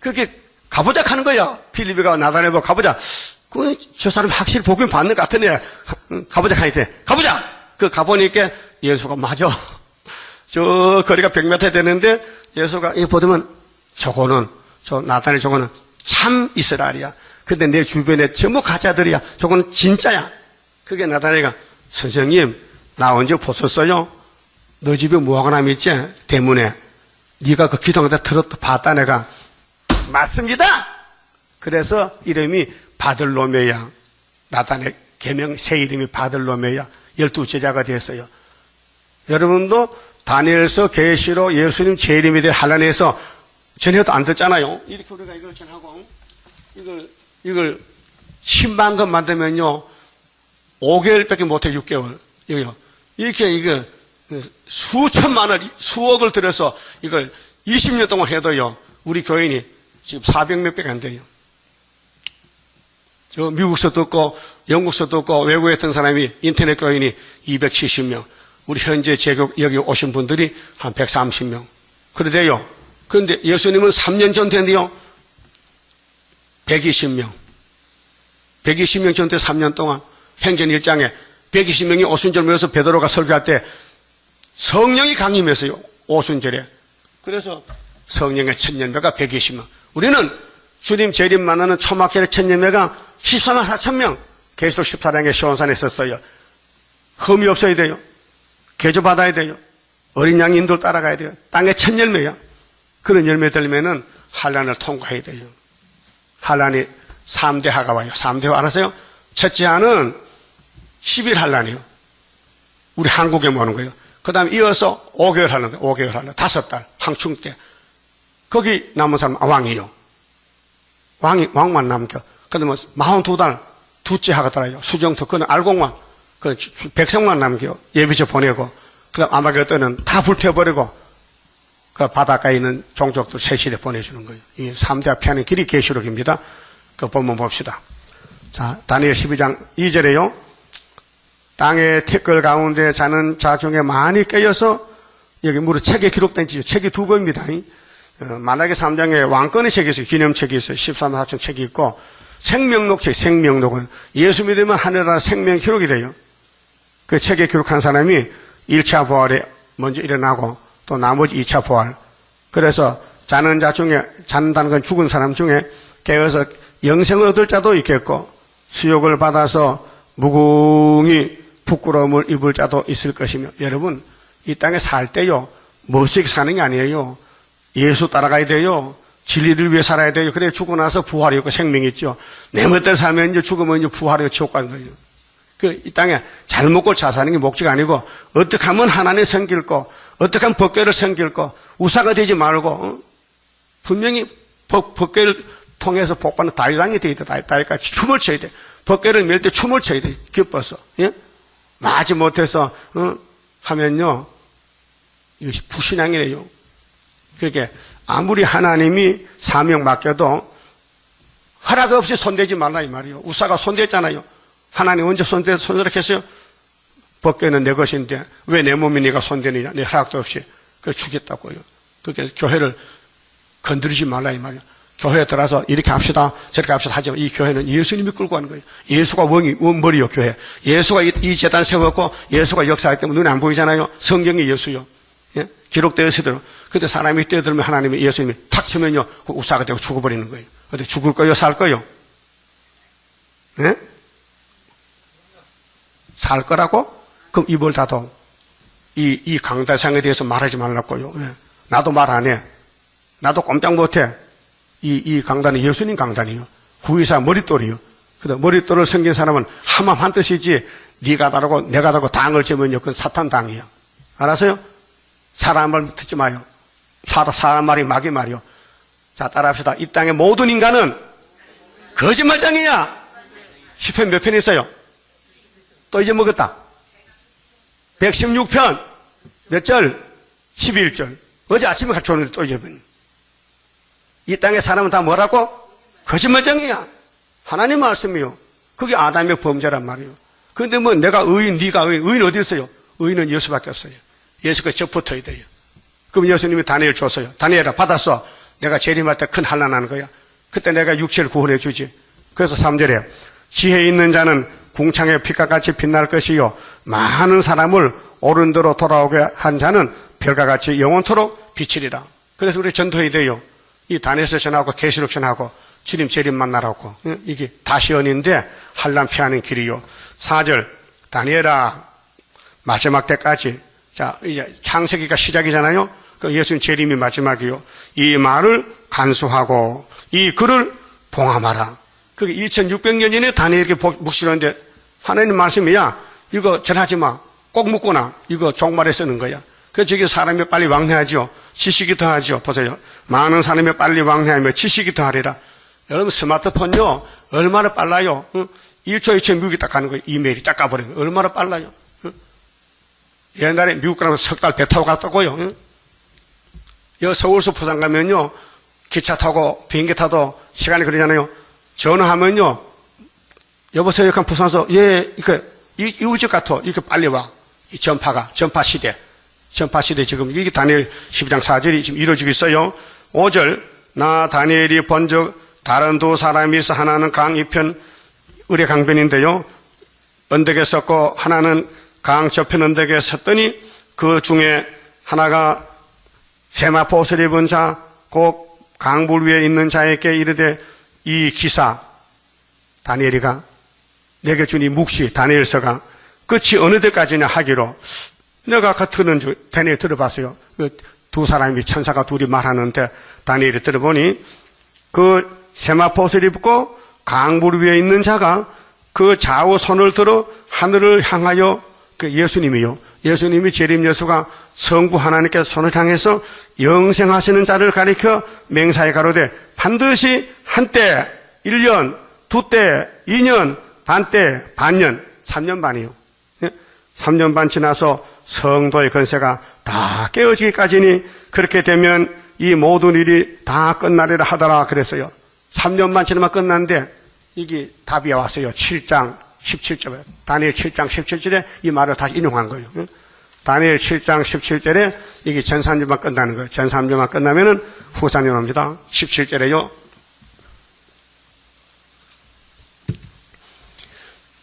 그렇게 가보자 하는 거야. 빌립이가 나다나엘 보고 가보자. 저 사람 확실히 복음 받는 것 같으네. 가보자 하니 돼. 가보자. 가보니까 예수가 맞아. 저 거리가 100m 되는데 예수가 이 보더면 저 나다나엘 저거는 참 이스라엘이야. 근데 내 주변에 전부 가짜들이야. 저거는 진짜야. 그게 나다나엘이가 선생님 나 언제 보셨어요? 너 집에 무화과나무 있지? 대문에. 네가 그 기도하다 봤다 내가. 맞습니다. 그래서 이름이 바들로메야. 나다나엘 계명 새 이름이 바들로메야. 12제자가 됐어요. 여러분도 다니엘서 계시로 예수님 제 이름에 대해 한란해서 전해도 안 듣잖아요. 이렇게 우리가 이걸 전하고 이걸 10만 건 만들면요 5개월밖에 못해. 6개월. 이렇게 수천만 원, 수억을 들여서 이걸 20년 동안 해도요 우리 교인이 지금 400몇 배가 안 돼요. 저 미국서 듣고 영국서 듣고 외국에 있던 사람이 인터넷 교인이 270명. 우리 현재 제국 여기 오신 분들이 한 130명. 그래도요. 그런데 예수님은 3년 전 된대요. 120명. 120명 전때 3년 동안 행전 1장에 120명이 오순절 모여서 베드로가 설교할 때 성령이 강림했어요. 오순절에. 그래서 성령의 천년배가 120명. 우리는 주님 재림 만나는 초막절의 천년배가 14만 4천 명. 계속 14장에 시온산에 있었어요. 흠이 없어야 돼요. 개조받아야 돼요. 어린 양 인도를 따라가야 돼요. 땅의 첫 열매야. 그런 열매 들면은 한란을 통과해야 돼요. 한란이 3대 하가 와요. 3대 알았어요? 첫째 하는 10일 한란이요. 우리 한국에 모는 거예요. 그 다음에 이어서 5개월 한란, 5개월 한란, 5달, 황충 때. 거기 남은 사람 왕이요. 왕만 남겨. 그 다음에 42달, 둘째 하가 따라요. 수정토, 그는 알공왕. 백성만 남겨. 예비처 보내고. 그 다음 아마겟돈은 다 불태워버리고. 그 바닷가에 있는 종족들 세실에 보내주는 거예요. 이 3대 피하는 길이 계시록입니다. 그 본문 봅시다. 자, 다니엘 12장 2절에요. 땅의 티끌 가운데 자는 자 중에 많이 깨어서 여기 무릇 책에 기록된 책이 2권입니다. 만약에 3장에 왕권의 책이 있어요. 기념책이 있어요. 13, 4층 책이 있고 생명록책, 생명록은 예수 믿으면 하늘나라 생명 기록이래요. 그 책에 기록한 사람이 1차 부활에 먼저 일어나고 또 나머지 2차 부활. 그래서 자는 자 중에, 잔다는 건 죽은 사람 중에 깨어서 영생을 얻을 자도 있겠고 수욕을 받아서 무궁히 부끄러움을 입을 자도 있을 것이며, 여러분 이 땅에 살 때요 멋있게 사는 게 아니에요. 예수 따라가야 돼요. 진리를 위해 살아야 돼요. 그래 죽고 나서 부활이 있고 생명이 있죠. 내 멋대로 살면 이제 죽으면 이제 부활이 지옥 가는 거예요. 이 땅에 잘 먹고 잘 사는 게 목적 아니고 어떻게 하면 하나님 섬길고 어떻게 하면 법궤를 섬길고 우사가 되지 말고 분명히 법궤를 통해서 복받는 다윗왕이 되어 있다. 다윗같이 춤을 춰야 돼. 법궤를 밀 때 춤을 춰야 돼. 기뻐서. 예? 마지 못해서 하면요 이것이 불신앙이래요. 그러니까 아무리 하나님이 사명 맡겨도 허락 없이 손대지 말라 이 말이에요. 우사가 손댔잖아요. 하나님 언제 손대겠어요? 법궤는 내 것인데 왜 내 몸이 네가 손대느냐? 내 허락도 없이. 그걸 주겠다고요. 그렇게 교회를 건드리지 말라 이 말이에요. 교회에 들어가서 이렇게 합시다 저렇게 합시다 하지만 이 교회는 예수님이 끌고 가는 거예요. 예수가 원머리요 교회. 예수가 이 재단 세웠고 예수가 역사하기 때문에 눈에 안 보이잖아요. 성경이 예수요. 예? 기록되어 있으도록. 근데 사람이 뛰어들면 하나님이 예수님이 탁 치면요 그 우사가 되고 죽어버리는 거예요. 어떻게 죽을 거요 살 거요? 예? 살 거라고? 그럼 입을 닫어. 이 강다상에 대해서 말하지 말라고요. 왜? 나도 말 안 해. 나도 꼼짝 못 해. 이 강단은 예수님 강단이요. 구의사 머릿돌이요. 그다 머릿돌을 섬긴 사람은 함함 한 뜻이지 네가 다르고 내가 다르고 당을 지면요, 그건 사탄 당이에요. 알았어요? 사람 말 듣지 마요. 사람 말이 마귀 말이요. 자, 따라합시다. 이 땅의 모든 인간은 거짓말장이야. 10편 몇 편 있어요? 또 잊어먹었다. 116편 몇 절? 11절. 어제 아침에 같이 오는데 또 잊어버렸네. 이 땅의 사람은 다 뭐라고? 거짓말장이야. 하나님 말씀이요. 그게 아담의 범죄란 말이에요. 그런데 뭐 내가 의인, 네가 의인. 의인 어디 있어요? 의인은 예수밖에 없어요. 예수가 저 붙어야 돼요. 그럼 예수님이 다니엘 줬어요. 다니엘아 받았어. 내가 재림할 때 큰 환난 하는 거야. 그때 내가 육체를 구원해 주지. 그래서 3절에 지혜 있는 자는 궁창의 빛과 같이 빛날 것이요 많은 사람을 옳은 대로 돌아오게 한 자는 별과 같이 영원토록 비치리라. 그래서 우리 전도해야 돼요. 이 다니엘서 전하고 계시록 전하고 주님 재림 만나라고. 이게 다시언인데 환난 피하는 길이요. 4절 다니엘아 마지막 때까지. 자, 이제 창세기가 시작이잖아요. 그 예수님 재림이 마지막이요. 이 말을 간수하고 이 글을 봉함하라. 그게 2600년 전에 다니엘에게 묵시는데 하나님 말씀이야. 이거 전하지 마. 꼭 묻거나 이거 종말에 쓰는 거야. 그래서 저기 사람이 빨리 왕래하죠. 지식이 더하죠. 보세요. 많은 사람이 빨리 왕래하며 지식이 더하리라. 여러분 스마트폰요. 얼마나 빨라요. 1초 2초 미국에 딱 가는 거예요. 이메일이 딱 가버리는 거예요. 얼마나 빨라요. 옛날에 미국 가면 석 달 배 타고 갔다고요. 여기 서울서 부산 가면요. 기차 타고 비행기 타도 시간이 걸리잖아요. 전화하면요. 여보세요. 약간 부산서 예, 이 우주 같아. 이렇게 빨리 와. 이 전파 시대 지금 이게 다니엘 12장 4절이 지금 이루어지고 있어요. 5절 나 다니엘이 본즉 다른 두 사람이 있어 하나는 강 이편 의뢰 강변인데요. 언덕에 섰고 하나는 강 저편 언덕에 섰더니 그 중에 하나가 세마포 옷을 입은 자 곧 강불 위에 있는 자에게 이르되 이 기사 다니엘이가 내게 준 이 묵시 다니엘서가 끝이 어느 데까지냐 하기로 내가 아까 다니엘 들어봤어요. 그 두 사람이 천사가 둘이 말하는데 다니엘이 들어보니 그 세마포 옷을 입고 강불 위에 있는 자가 그 좌우 손을 들어 하늘을 향하여 그 예수님이요. 예수님이 재림 예수가 성부 하나님께 손을 향해서 영생하시는 자를 가리켜 맹사에 가로되 반드시 한때 1년, 두때, 2년, 반때, 반년, 3년 반이요. 3년 반 지나서 성도의 건세가 다 깨어지기까지니 그렇게 되면 이 모든 일이 다 끝나리라 하더라 그랬어요. 3년 반 지나면 끝났는데 이게 답이 왔어요. 7장 17절에 다니엘 7장 17절에 이 말을 다시 인용한 거예요. 다니엘 7장 17절에 이게 전산주만 끝나는 거예요. 전산주만 끝나면은 후산년 옵니다. 17절에요.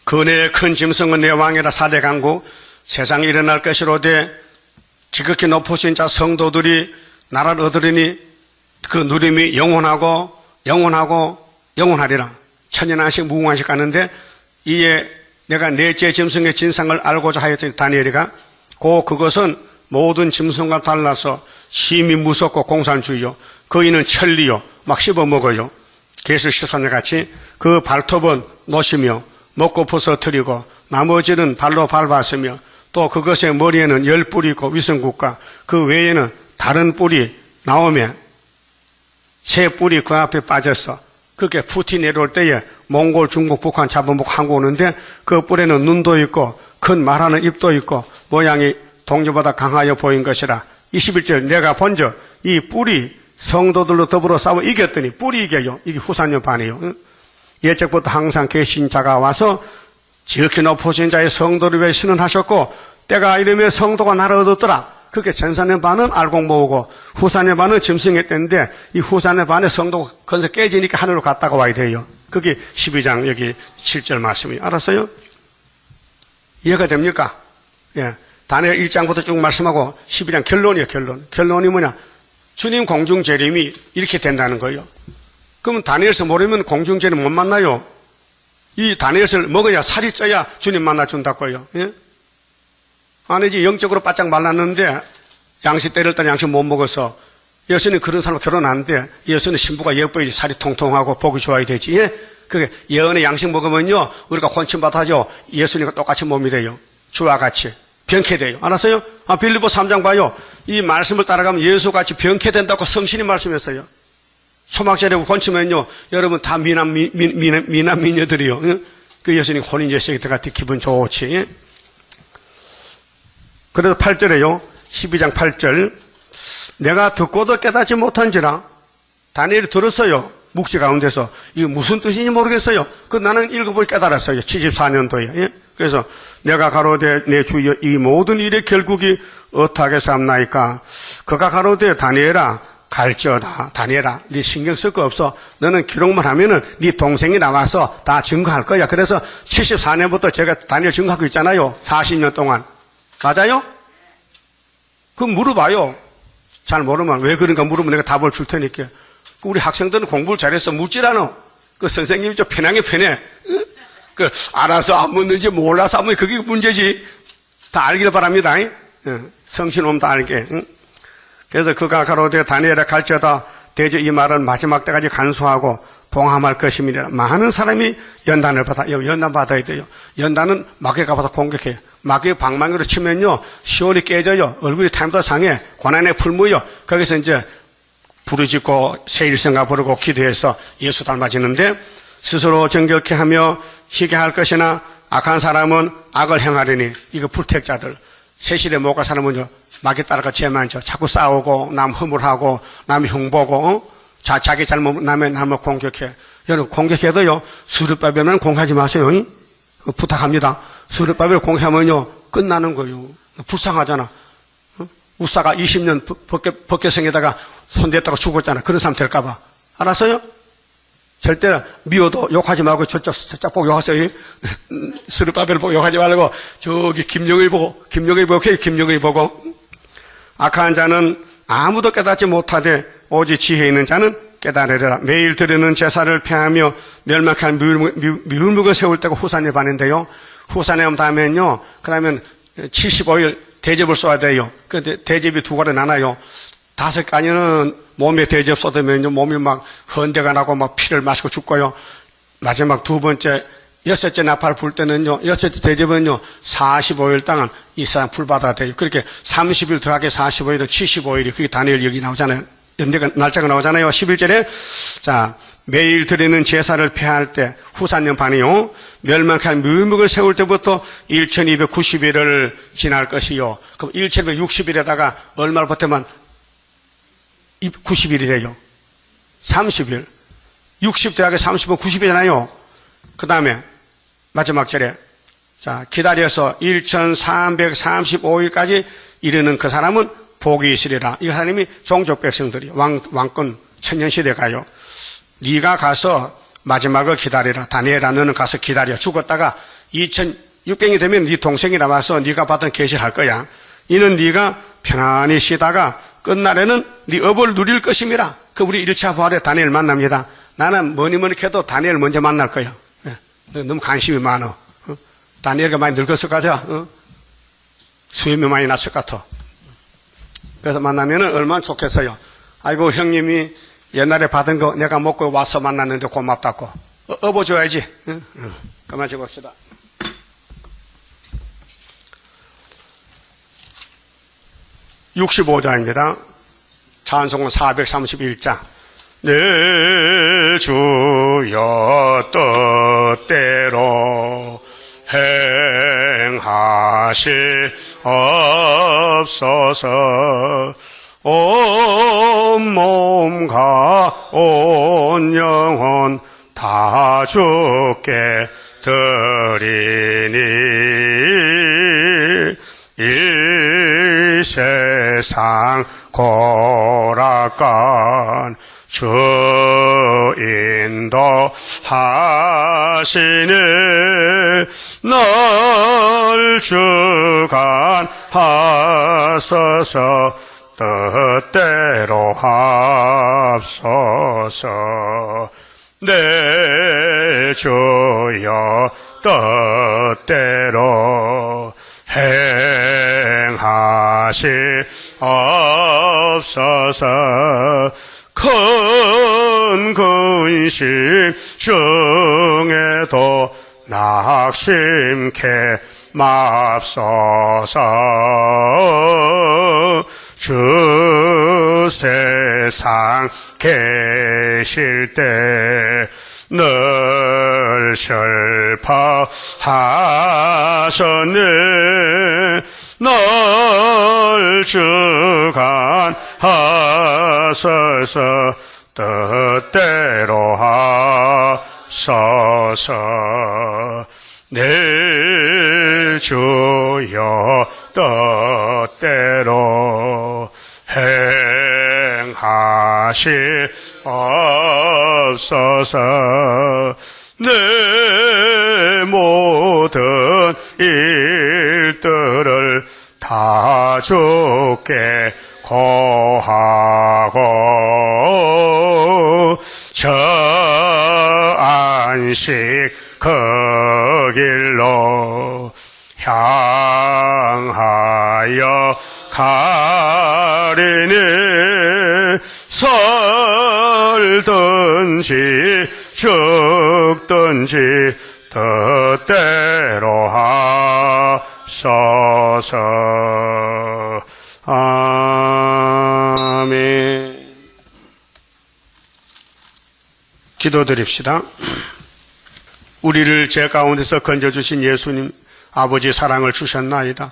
그네의 큰 짐승은 내 왕이라 4대 강국 세상에 일어날 것이로되 지극히 높으신 자 성도들이 나라를 얻으리니 그 누림이 영원하고 영원하리라. 천년한씩 무궁한씩 가는데 이에 내가 넷째 짐승의 진상을 알고자 하였더니 다니엘이가 그것은 모든 짐승과 달라서 심히 무섭고 공산주의요. 거인은 천리요. 막 씹어먹어요. 개수 시선과 같이 그 발톱은 노시며 먹고 부서뜨리고 나머지는 발로 밟았으며 또 그것의 머리에는 10뿔이 있고 위성국과 그 외에는 다른 뿔이 나오며 새 뿔이 그 앞에 빠졌어. 그렇게 푸티 내려올 때에 몽골, 중국, 북한 잡아먹고 한국 오는데 그 뿔에는 눈도 있고 큰 말하는 입도 있고 모양이 동료보다 강하여 보인 것이라. 21절 내가 본즉 이 뿔이 성도들로 더불어 싸워 이겼더니 뿔이 이겨요. 이게 후산년 반이에요. 예적부터 항상 계신 자가 와서 지극히 높으신 자의 성도를 위해 신원하셨고 때가 이르면 성도가 나를 얻었더라. 그렇게 전산년 반은 알곡 모으고 후산년 반은 짐승의 때인데 이 후산년 반에 성도가 건서 깨지니까 하늘로 갔다가 와야 돼요. 그게 12장 여기 7절 말씀이에요. 알았어요? 이해가 됩니까? 예. 다니엘 1장부터 쭉 말씀하고 12장 결론이에요. 결론이 뭐냐? 주님 공중 재림이 이렇게 된다는 거예요. 그러면 다니엘서 모르면 공중 재림 못 만나요. 이 다니엘서를 먹어야 살이 쪄야 주님 만나준다고요. 예? 아니지 영적으로 바짝 말랐는데 양식 때릴 때 양식 못 먹어서 예수님 그런 사람 결혼 안 돼. 예수는 신부가 예뻐야지 살이 통통하고 보기 좋아야 되지. 예? 그게 예언의 양식 먹으면요, 우리가 혼침받아죠. 예수님과 똑같이 몸이 돼요. 주와 같이. 병케 돼요. 알았어요? 빌립보 3장 봐요. 이 말씀을 따라가면 예수같이 병케 된다고 성신이 말씀했어요. 소막자리고 권치면요, 여러분 다 미남 미녀들이요. 그 예수님 혼인제식이 들어갈 때 기분 좋지. 그래서 8절에요. 12장 8절. 내가 듣고도 깨닫지 못한지라. 다니엘이 들었어요. 묵시 가운데서. 이거 무슨 뜻인지 모르겠어요. 나는 읽어보고 깨달았어요. 74년도에. 그래서 내가 가로되 내 주여 이 모든 일의 결국이 어떻게 삼나이까. 그가 가로되 다니엘아 갈지어다. 다니엘아 네 신경 쓸 거 없어. 너는 기록만 하면은 네 동생이 나와서 다 증거할 거야. 그래서 74년부터 제가 다니엘 증거하고 있잖아요. 40년 동안. 맞아요? 그럼 물어봐요. 잘 모르면 왜 그런가 물으면 내가 답을 줄 테니까. 우리 학생들은 공부를 잘해서 묻질 않아. 선생님이 좀 편하게 편해. 알아서 안 묻는지 몰라서 안 묻는지 그게 문제지. 다 알기를 바랍니다. 성신 오면 다 알게. 그래서 그가 가로되 다니엘아 갈지어다. 대저 이 말은 마지막 때까지 간수하고 봉함할 것입니다. 많은 사람이 연단을 연단 받아야 돼요. 연단은 마귀가 가서 공격해요. 마귀의 방망이로 치면요, 시온이 깨져요. 얼굴이 타임도 상해. 고난의 풀무요. 거기서 이제 부르짖고 세일성가 부르고 기도해서 예수 닮아지는데, 스스로 정결케 하며 희게 할 것이나 악한 사람은 악을 행하려니. 이거 불택자들. 세실에 못 갈 사람은요, 마귀 따라가 죄 많죠. 자꾸 싸우고 남 허물하고 남 흉보고 자기 잘못 남의 남을 공격해. 여러분 공격해도요, 수르바벨은 공격하지 마세요. 부탁합니다. 수르바벨 공격하면요 끝나는 거예요. 불쌍하잖아. 우사가 20년 벗겨성에다가 손댔다가 죽었잖아. 그런 사람 될까봐. 알았어요? 절대 미워도 욕하지 말고 저쪽 보고 욕하세요. 수르바벨 보고 욕하지 말고 저기 김영일 보고 김영일 보고. 악한 자는 아무도 깨닫지 못하되 오직 지혜 있는 자는 깨달으리라. 매일 드리는 제사를 폐하며 멸망한 미울묵을 세울 때가 후산에 반인데요. 후산에 오면 다음에는요, 그 다음엔 75일 대접을 쏘아야 돼요. 그런데 대접이 두 가지 나눠요. 5가지는 몸에 대접 쏟으면요, 몸이 막 헌대가 나고 막 피를 마시고 죽고요. 마지막 두 번째, 6째 나팔 불 때는요, 6째 대접은요, 45일 동안 이 사람 불받아야 돼요. 그렇게 30일 더하기 45일은 75일이, 그게 다니엘 여기 나오잖아요. 연대가, 날짜가 나오잖아요. 11절에. 자, 매일 드리는 제사를 폐할 때, 후산년 반이요. 멸망한 묘목을 세울 때부터 1290일을 지날 것이요. 그럼 1260일에다가 얼마를 보태면 90일이 돼요. 30일. 60 더하기 30은 90이잖아요. 그 다음에, 마지막 절에. 자, 기다려서 1335일까지 이르는 그 사람은 복이 있으리라. 이 하나님이 종족 백성들이 왕권 천년시대 가요. 네가 가서 마지막을 기다리라. 다니엘아 너는 가서 기다려. 죽었다가 2600이 되면 네 동생이 나와서 네가 받은 계시를 할 거야. 이는 네가 편안히 쉬다가 끝날에는 네 업을 누릴 것임이라. 그 우리 1차 부활에 다니엘 만납니다. 나는 뭐니 해도 다니엘 먼저 만날 거야. 너무 관심이 많아. 다니엘가 많이 늙었을 것 같아. 수염이 많이 났을 것 같아. 그래서 만나면은 얼마나 좋겠어요. 아이고 형님이 옛날에 받은 거 내가 먹고 와서 만났는데 고맙다고. 업어줘야지. 그만 적읍시다. (65장입니다) 찬송은 431장. 내 주여 뜻대로 행하시옵소서. 온 몸과 온 영혼 다 주께 드리니 이 세상 고락간 주 인도하시네. 널 주관하소서. 뜻대로 합소서. 내 주여 뜻대로 행하시옵소서. 큰 근심 중에도 낙심케 맙소서. 주 세상 계실 때 늘 슬퍼하셨네. 늘 주관하소서. 뜻대로 하소서. 내 주여 뜻대로 행하시옵소서. 내 모든 일들을 다 주께 고하고 저 안식 그 길로 향하여 가리니 설든지 죽든지 뜻대로 하소서. 아멘. 기도드립시다. 우리를 죄 가운데서 건져주신 예수님, 아버지 사랑을 주셨나이다.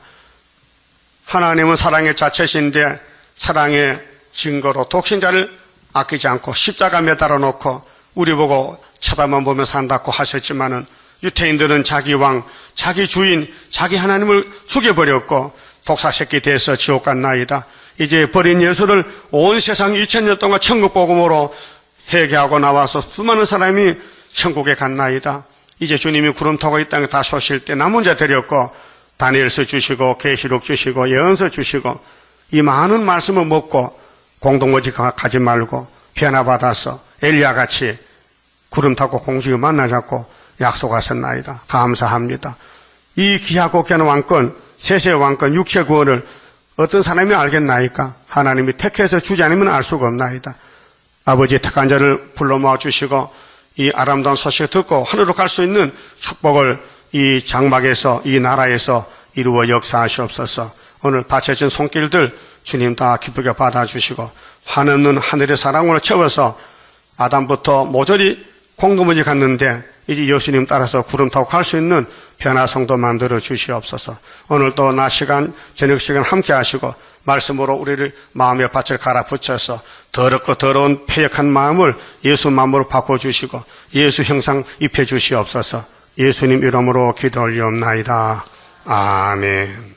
하나님은 사랑의 자체신데 사랑의 증거로 독신자를 아끼지 않고 십자가 매달아 놓고 우리 보고 쳐다만 보며 산다고 하셨지만은 유태인들은 자기 왕, 자기 주인, 자기 하나님을 죽여버렸고 독사새끼 돼서 지옥 갔나이다. 이제 버린 예수를 온 세상 2000년 동안 천국 복음으로 회개하고 나와서 수많은 사람이 천국에 갔나이다. 이제 주님이 구름 타고 이 땅에 다시 오실 때 남은 자 데렸고 다니엘서 주시고 계시록 주시고 예언서 주시고 이 많은 말씀을 먹고 공동모직 가지 말고 변화 받아서 엘리야같이 구름 타고 공주를 만나자고 약속하셨나이다. 감사합니다. 이 귀하고 귀한 왕권, 세세의 왕권, 육체 구원을 어떤 사람이 알겠나이까? 하나님이 택해서 주지 않으면 알 수가 없나이다. 아버지 택한 자를 불러 모아 주시고 이 아름다운 소식을 듣고 하늘로 갈 수 있는 축복을 이 장막에서 이 나라에서 이루어 역사하시옵소서. 오늘 바쳐진 손길들 주님 다 기쁘게 받아주시고 한없는 하늘의 사랑으로 채워서 아담부터 모조리 공동무지 갔는데 이제 예수님 따라서 구름 타고 갈 수 있는 변화성도 만들어 주시옵소서. 오늘도 낮 시간 저녁 시간 함께 하시고 말씀으로 우리를 마음의 밭을 갈아붙여서 더럽고 더러운 패역한 마음을 예수 마음으로 바꿔주시고 예수 형상 입혀주시옵소서. 예수님 이름으로 기도 올리옵나이다. 아멘.